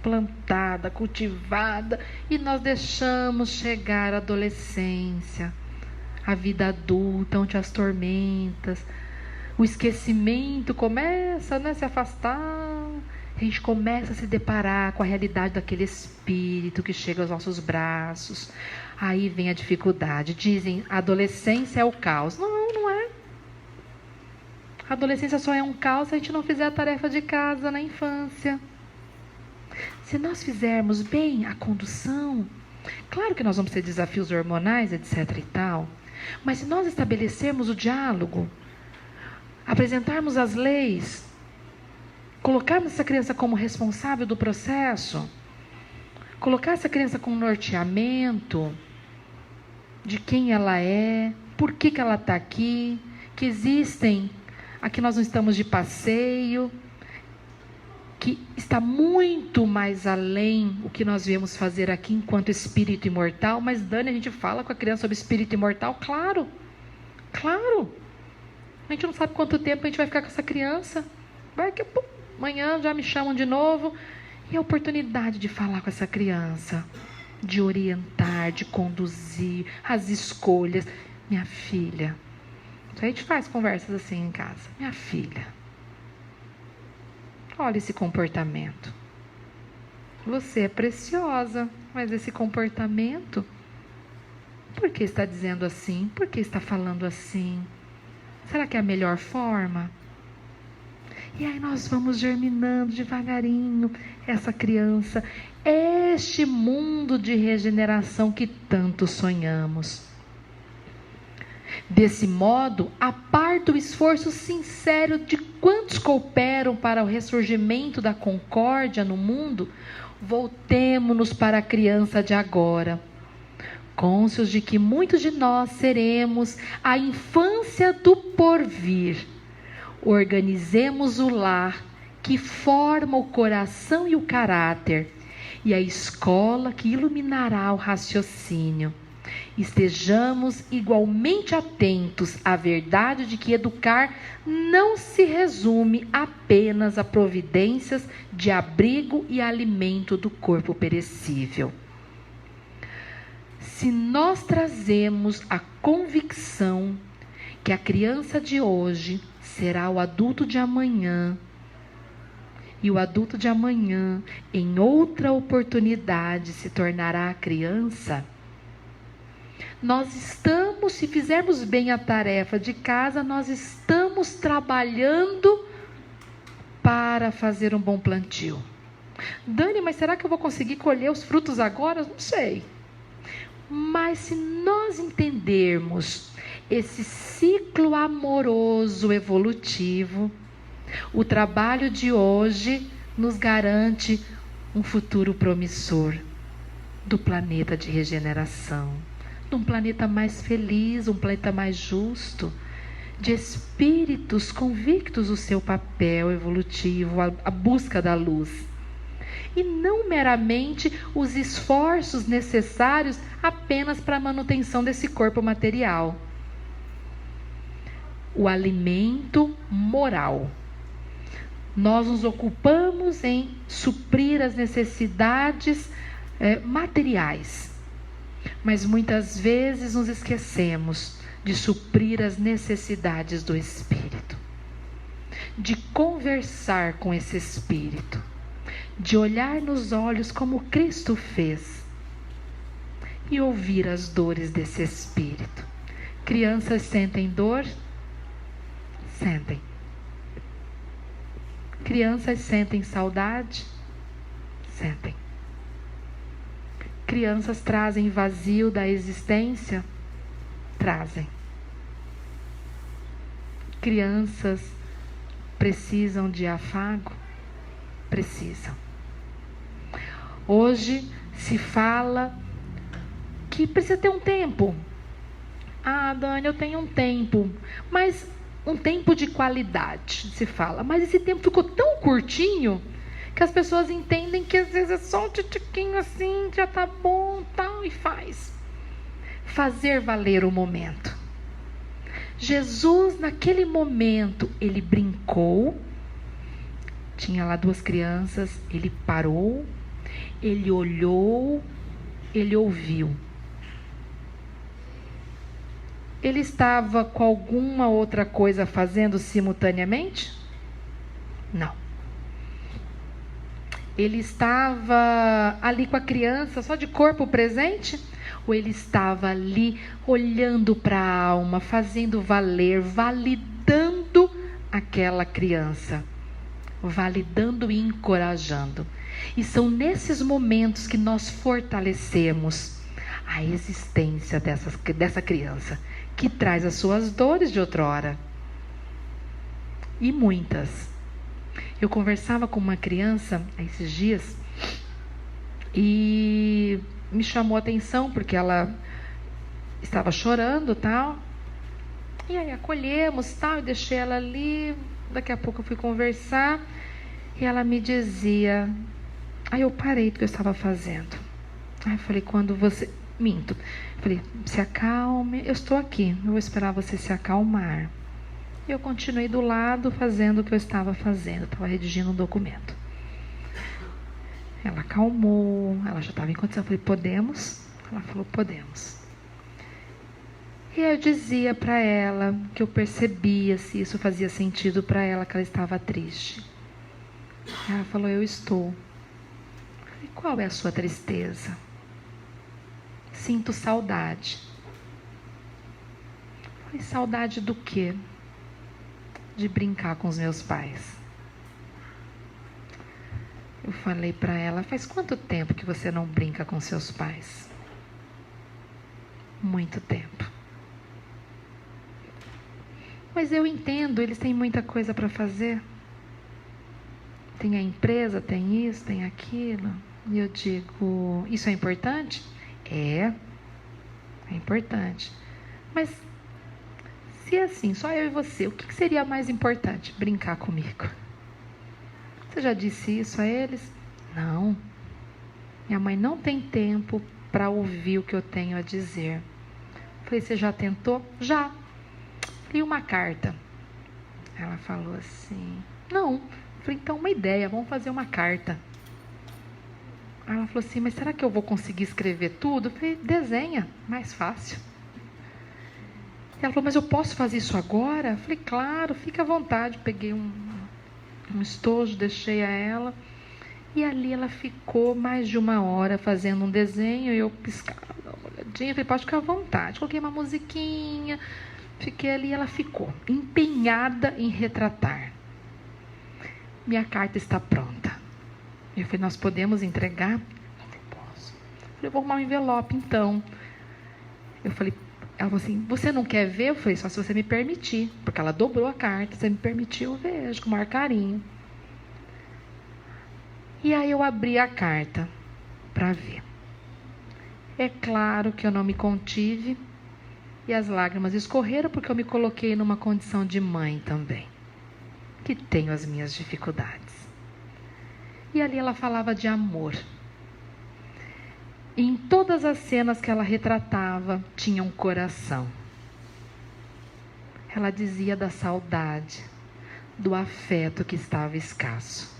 plantada, cultivada, e nós deixamos chegar a adolescência, a vida adulta, onde as tormentas, o esquecimento começa a se afastar, a gente começa a se deparar com a realidade daquele espírito que chega aos nossos braços. Aí vem a dificuldade. Dizem, a adolescência é o caos. Não é. A adolescência só é um caos se a gente não fizer a tarefa de casa na infância. Se nós fizermos bem a condução, claro que nós vamos ter desafios hormonais, etc. e tal, mas se nós estabelecermos o diálogo, apresentarmos as leis, colocarmos essa criança como responsável do processo, colocar essa criança com norteamento de quem ela é, por que ela está aqui, que existem, aqui nós não estamos de passeio, que está muito mais além o que nós viemos fazer aqui enquanto espírito imortal. Mas Dani, a gente fala com a criança sobre espírito imortal? Claro. A gente não sabe quanto tempo a gente vai ficar com essa criança. Vai que amanhã já me chamam de novo. E a oportunidade de falar com essa criança, de orientar, de conduzir as escolhas. Minha filha, a gente faz conversas assim em casa. Minha filha, olha esse comportamento. Você é preciosa, mas esse comportamento, por que está dizendo assim? Por que está falando assim? Será que é a melhor forma? E aí nós vamos germinando devagarinho essa criança, este mundo de regeneração que tanto sonhamos. Desse modo, a par do esforço sincero de quantos cooperam para o ressurgimento da concórdia no mundo, voltemo-nos para a criança de agora, cônscios de que muitos de nós seremos a infância do porvir. Organizemos o lar que forma o coração e o caráter, e a escola que iluminará o raciocínio. Estejamos igualmente atentos à verdade de que educar não se resume apenas a providências de abrigo e alimento do corpo perecível. Se nós trazemos a convicção que a criança de hoje será o adulto de amanhã, e o adulto de amanhã, em outra oportunidade, se tornará a criança, nós estamos, se fizermos bem a tarefa de casa, nós estamos trabalhando para fazer um bom plantio. Dani, mas será que eu vou conseguir colher os frutos agora? Não sei. Mas se nós entendermos esse ciclo amoroso evolutivo, o trabalho de hoje nos garante um futuro promissor do planeta de regeneração, de um planeta mais feliz, um planeta mais justo, de espíritos convictos do seu papel evolutivo, a busca da luz. E não meramente os esforços necessários apenas para a manutenção desse corpo material. O alimento moral. Nós nos ocupamos em suprir as necessidades materiais. Mas muitas vezes nos esquecemos de suprir as necessidades do Espírito, de conversar com esse Espírito, de olhar nos olhos como Cristo fez e ouvir as dores desse Espírito. Crianças sentem dor? Sentem. Crianças sentem saudade? Sentem. Crianças trazem vazio da existência? Trazem. Crianças precisam de afago? Precisam. Hoje se fala que precisa ter um tempo. Ah, Dani, eu tenho um tempo, mas um tempo de qualidade, se fala. Mas esse tempo ficou tão curtinho que as pessoas entendem que às vezes é só um titiquinho assim, já tá bom, tal, e faz. Fazer valer o momento. Jesus, naquele momento, ele brincou. Tinha lá 2 crianças, ele parou, ele olhou, ele ouviu. Ele estava com alguma outra coisa fazendo simultaneamente? Não. Ele estava ali com a criança só de corpo presente? Ou ele estava ali olhando para a alma, fazendo valer, validando aquela criança, validando e encorajando? E são nesses momentos que nós fortalecemos a existência dessa criança, que traz as suas dores de outrora. E muitas. Eu conversava com uma criança esses dias e me chamou a atenção porque ela estava chorando, tal. E aí acolhemos, tal, e deixei ela ali. Daqui a pouco eu fui conversar e ela me dizia... Aí eu parei do que eu estava fazendo. Aí eu falei, quando você... Minto. Eu falei, se acalme, eu estou aqui, eu vou esperar você se acalmar. E eu continuei do lado fazendo o que eu estava fazendo, estava redigindo um documento. Ela acalmou, ela já estava em condição. Eu falei, podemos? Ela falou, podemos. E eu dizia para ela que eu percebia se isso fazia sentido para ela, que ela estava triste. Ela falou, eu estou. Eu falei, qual é a sua tristeza? Sinto saudade. Eu falei, saudade do quê? De brincar com os meus pais. Eu falei para ela, faz quanto tempo que você não brinca com seus pais? Muito tempo. Mas eu entendo, eles têm muita coisa para fazer. Tem a empresa, tem isso, tem aquilo. E eu digo, isso é importante? É importante. Mas se é assim, só eu e você, o que seria mais importante? Brincar comigo. Você já disse isso a eles? Não. Minha mãe não tem tempo para ouvir o que eu tenho a dizer. Falei, você já tentou? Já. Li uma carta. Ela falou assim, não. Falei, então uma ideia, vamos fazer uma carta. Ela falou assim, mas será que eu vou conseguir escrever tudo? Eu falei, desenha, mais fácil. Ela falou, mas eu posso fazer isso agora? Eu falei, claro, fica à vontade. Peguei um estojo, deixei a ela. E ali ela ficou mais de 1 hora fazendo um desenho. E eu piscava, dava uma olhadinha. Eu falei, pode ficar à vontade. Coloquei uma musiquinha. Fiquei ali e ela ficou empenhada em retratar. Minha carta está pronta. Eu falei, nós podemos entregar? Eu falei, posso. Eu falei, eu vou arrumar um envelope então. Eu falei, ela falou assim, você não quer ver? Eu falei, só se você me permitir. Porque ela dobrou a carta, se você me permitir eu vejo, com o maior carinho. E aí eu abri a carta para ver. É claro que eu não me contive e as lágrimas escorreram porque eu me coloquei numa condição de mãe também, que tenho as minhas dificuldades. E ali ela falava de amor. E em todas as cenas que ela retratava, tinha um coração. Ela dizia da saudade, do afeto que estava escasso.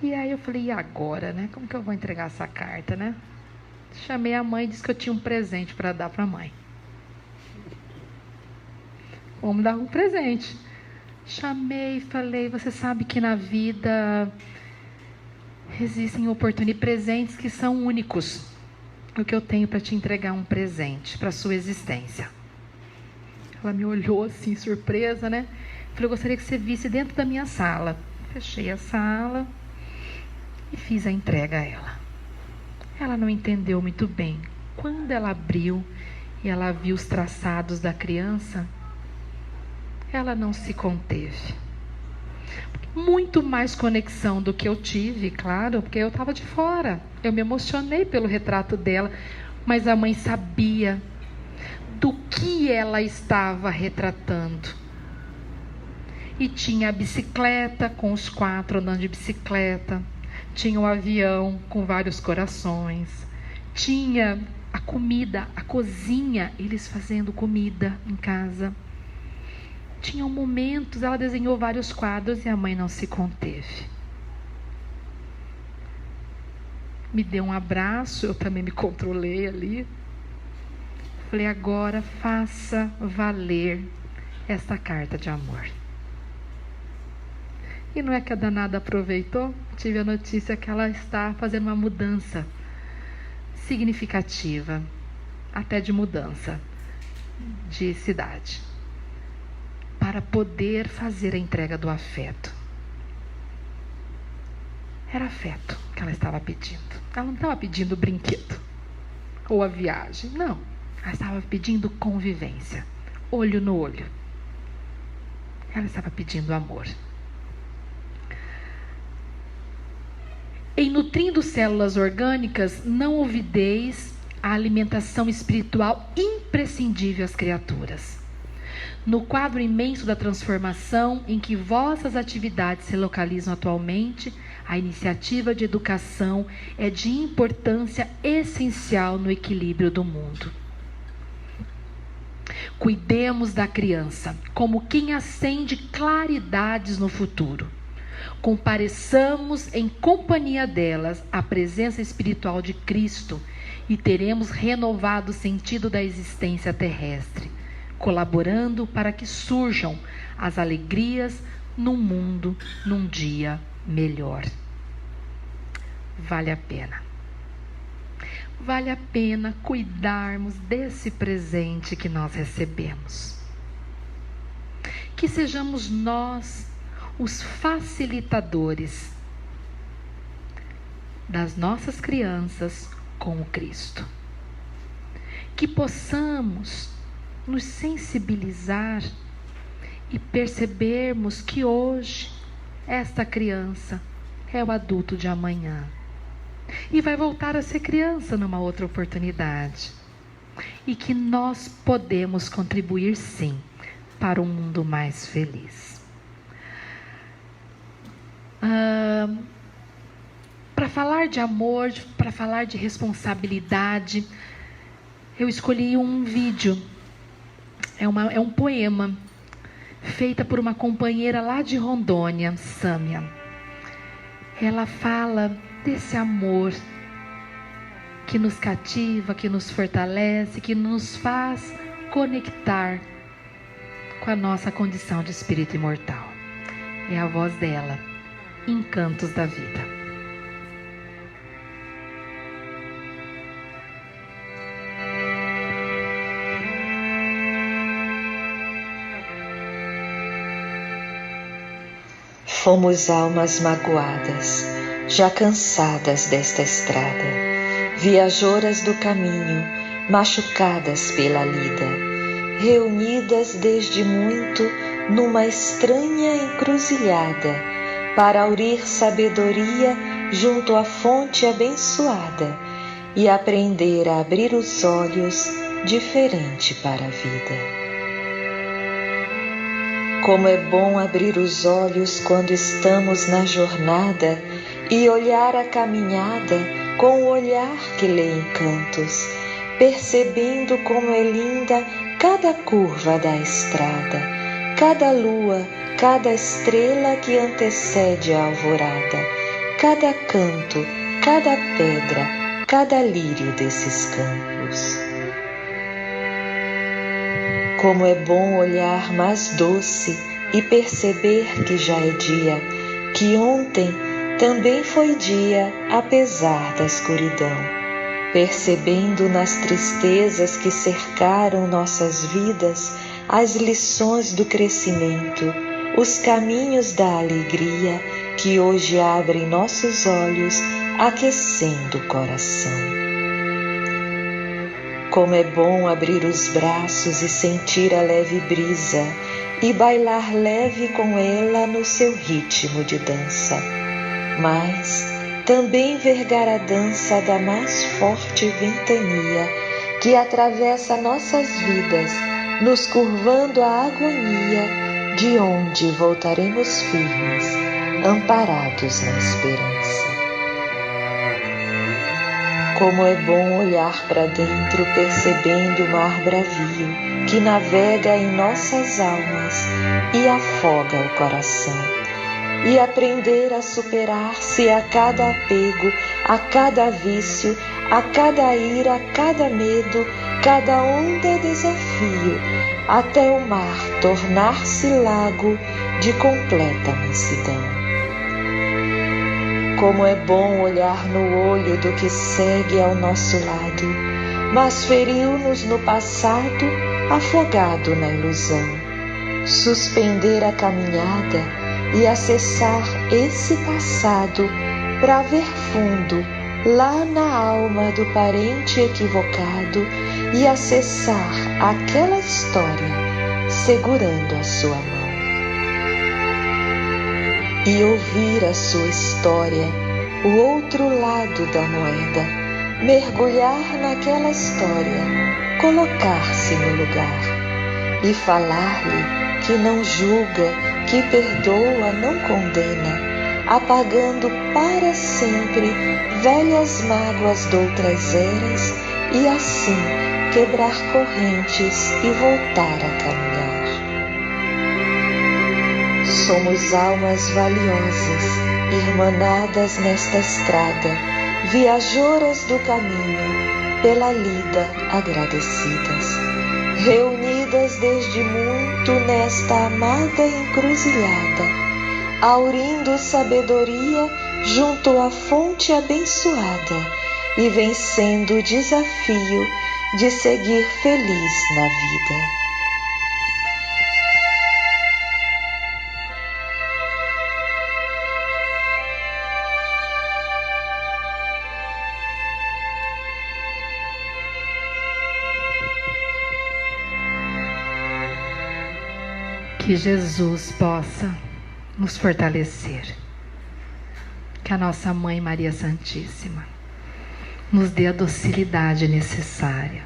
E aí eu falei, e agora, né? Como que eu vou entregar essa carta, né? Chamei a mãe e disse que eu tinha um presente para dar para a mãe. Vamos dar um presente. Chamei e falei, você sabe que na vida existem oportunidades, presentes que são únicos. O que eu tenho para te entregar um presente para a sua existência. Ela me olhou assim, surpresa, né? Falei, eu gostaria que você visse dentro da minha sala. Fechei a sala e fiz a entrega a ela. Ela não entendeu muito bem. Quando ela abriu e ela viu os traçados da criança, ela não se conteve. Muito mais conexão do que eu tive, claro, porque eu estava de fora. Eu me emocionei pelo retrato dela, mas a mãe sabia do que ela estava retratando. E tinha a bicicleta com os 4 andando de bicicleta, tinha o avião com vários corações, tinha a comida, a cozinha, eles fazendo comida em casa. Tinham momentos, ela desenhou vários quadros e a mãe não se conteve. Me deu um abraço, eu também me controlei ali. Falei, agora faça valer esta carta de amor. E não é que a danada aproveitou? Tive a notícia que ela está fazendo uma mudança significativa, até de mudança de cidade, para poder fazer a entrega do afeto. Era afeto que ela estava pedindo. Ela não estava pedindo brinquedo ou a viagem, não. Ela estava pedindo convivência, olho no olho. Ela estava pedindo amor. Em nutrindo células orgânicas, não olvideis a alimentação espiritual imprescindível às criaturas. No quadro imenso da transformação em que vossas atividades se localizam atualmente, a iniciativa de educação é de importância essencial no equilíbrio do mundo. Cuidemos da criança como quem acende claridades no futuro. Compareçamos em companhia delas à presença espiritual de Cristo e teremos renovado o sentido da existência terrestre, colaborando para que surjam as alegrias num mundo, num dia melhor. Vale a pena. Vale a pena cuidarmos desse presente que nós recebemos. Que sejamos nós os facilitadores das nossas crianças com o Cristo. Que possamos nos sensibilizar e percebermos que hoje esta criança é o adulto de amanhã e vai voltar a ser criança numa outra oportunidade, e que nós podemos contribuir sim para um mundo mais feliz. Para falar de amor, para falar de responsabilidade, eu escolhi um vídeo. É um poema feita por uma companheira lá de Rondônia, Sâmia. Ela fala desse amor que nos cativa, que nos fortalece, que nos faz conectar com a nossa condição de espírito imortal. É a voz dela, Encantos da Vida. Fomos almas magoadas, já cansadas desta estrada, viajoras do caminho, machucadas pela lida, reunidas desde muito numa estranha encruzilhada, para aurir sabedoria junto à fonte abençoada e aprender a abrir os olhos diferente para a vida. Como é bom abrir os olhos quando estamos na jornada e olhar a caminhada com o olhar que lê encantos, percebendo como é linda cada curva da estrada, cada lua, cada estrela que antecede a alvorada, cada canto, cada pedra, cada lírio desses campos. Como é bom olhar mais doce e perceber que já é dia, que ontem também foi dia, apesar da escuridão, percebendo nas tristezas que cercaram nossas vidas as lições do crescimento, os caminhos da alegria que hoje abrem nossos olhos, aquecendo o coração. Como é bom abrir os braços e sentir a leve brisa e bailar leve com ela no seu ritmo de dança, mas também vergar a dança da mais forte ventania que atravessa nossas vidas, nos curvando a agonia, de onde voltaremos firmes, amparados na esperança. Como é bom olhar para dentro, percebendo o mar bravio que navega em nossas almas e afoga o coração, e aprender a superar-se a cada apego, a cada vício, a cada ira, a cada medo, cada onda desafio, até o mar tornar-se lago de completa mansidão. Como é bom olhar no olho do que segue ao nosso lado, mas feriu-nos no passado, afogado na ilusão. Suspender a caminhada e acessar esse passado para ver fundo, lá na alma do parente equivocado, e acessar aquela história segurando a sua mão. E ouvir a sua história, o outro lado da moeda, mergulhar naquela história, colocar-se no lugar e falar-lhe que não julga, que perdoa, não condena, apagando para sempre velhas mágoas de outras eras e assim quebrar correntes e voltar a caminhar. Somos almas valiosas, irmanadas nesta estrada, viajoras do caminho, pela lida agradecidas, reunidas desde muito nesta amada encruzilhada, aurindo sabedoria junto à fonte abençoada e vencendo o desafio de seguir feliz na vida. Que Jesus possa nos fortalecer, que a nossa Mãe Maria Santíssima nos dê a docilidade necessária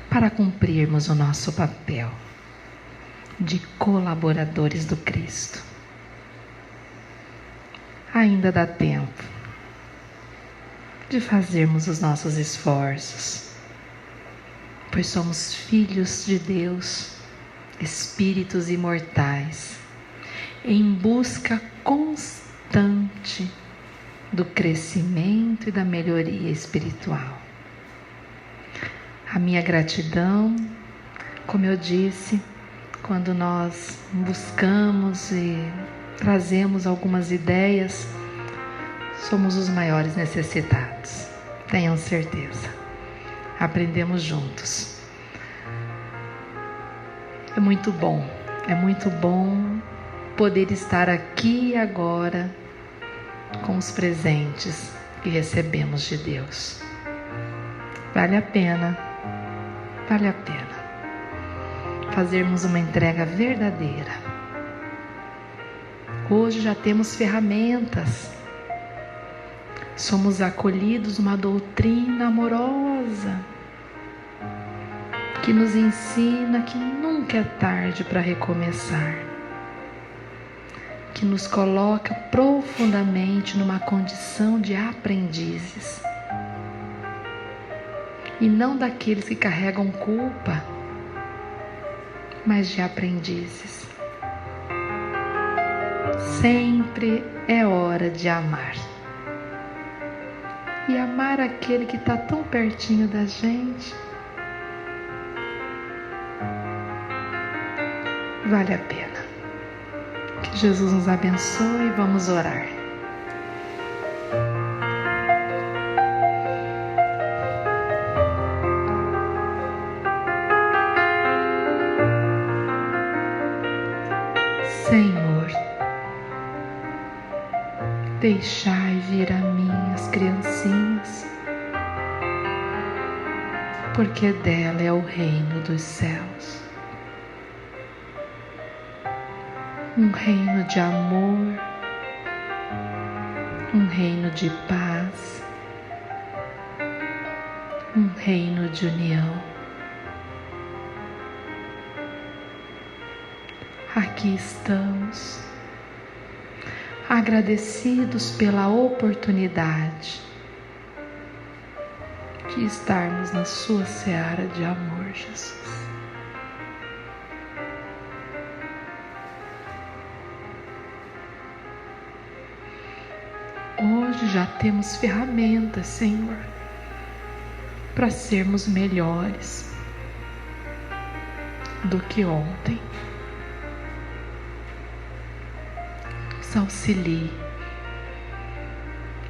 para cumprirmos o nosso papel de colaboradores do Cristo. Ainda dá tempo de fazermos os nossos esforços, pois somos filhos de Deus, espíritos imortais, em busca constante do crescimento e da melhoria espiritual. A minha gratidão, como eu disse, quando nós buscamos e trazemos algumas ideias, somos os maiores necessitados. Tenham certeza. Aprendemos juntos. É muito bom poder estar aqui e agora com os presentes que recebemos de Deus. Vale a pena fazermos uma entrega verdadeira. Hoje já temos ferramentas, somos acolhidos numa doutrina amorosa que nos ensina que nunca é tarde para recomeçar, que nos coloca profundamente numa condição de aprendizes e não daqueles que carregam culpa, mas de aprendizes. Sempre é hora de amar. E amar aquele que está tão pertinho da gente vale a pena. Que Jesus nos abençoe. Vamos orar. Senhor, deixai vir a mim as criancinhas, porque dela é o reino dos céus. Um reino de amor, um reino de paz, um reino de união. Aqui estamos, agradecidos pela oportunidade de estarmos na sua seara de amor, Jesus. Hoje já temos ferramentas, Senhor, para sermos melhores do que ontem. Nos auxilie,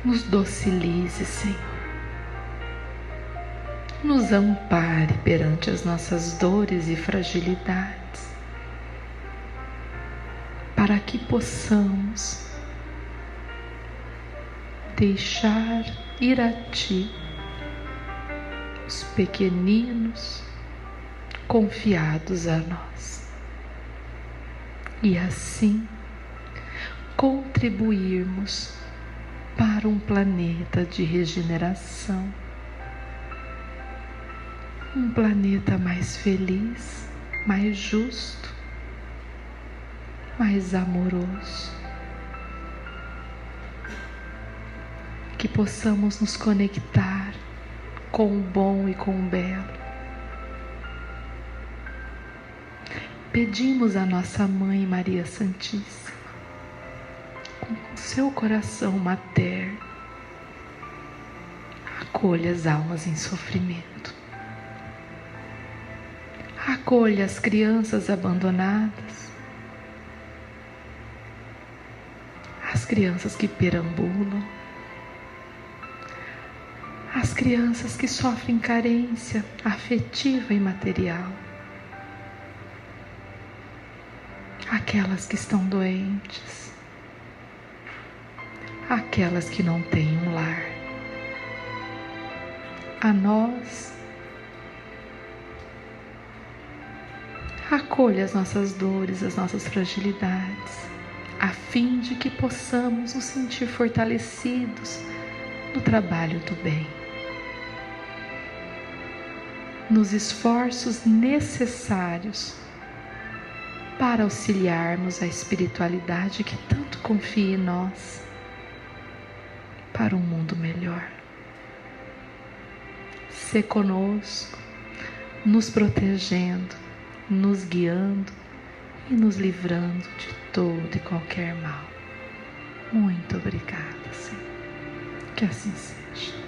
nos docilize, Senhor. Nos ampare perante as nossas dores e fragilidades, para que possamos deixar ir a Ti os pequeninos confiados a nós, e assim contribuirmos para um planeta de regeneração, um planeta mais feliz, mais justo, mais amoroso. Que possamos nos conectar com o bom e com o belo. Pedimos à nossa Mãe Maria Santíssima, com seu coração materno, acolha as almas em sofrimento. Acolha as crianças abandonadas, as crianças que perambulam, as crianças que sofrem carência afetiva e material, aquelas que estão doentes, aquelas que não têm um lar. A nós, acolha as nossas dores, as nossas fragilidades, a fim de que possamos nos sentir fortalecidos no trabalho do bem, nos esforços necessários para auxiliarmos a espiritualidade que tanto confia em nós para um mundo melhor. Sê conosco, nos protegendo, nos guiando e nos livrando de todo e qualquer mal. Muito obrigada, Senhor. Que assim seja.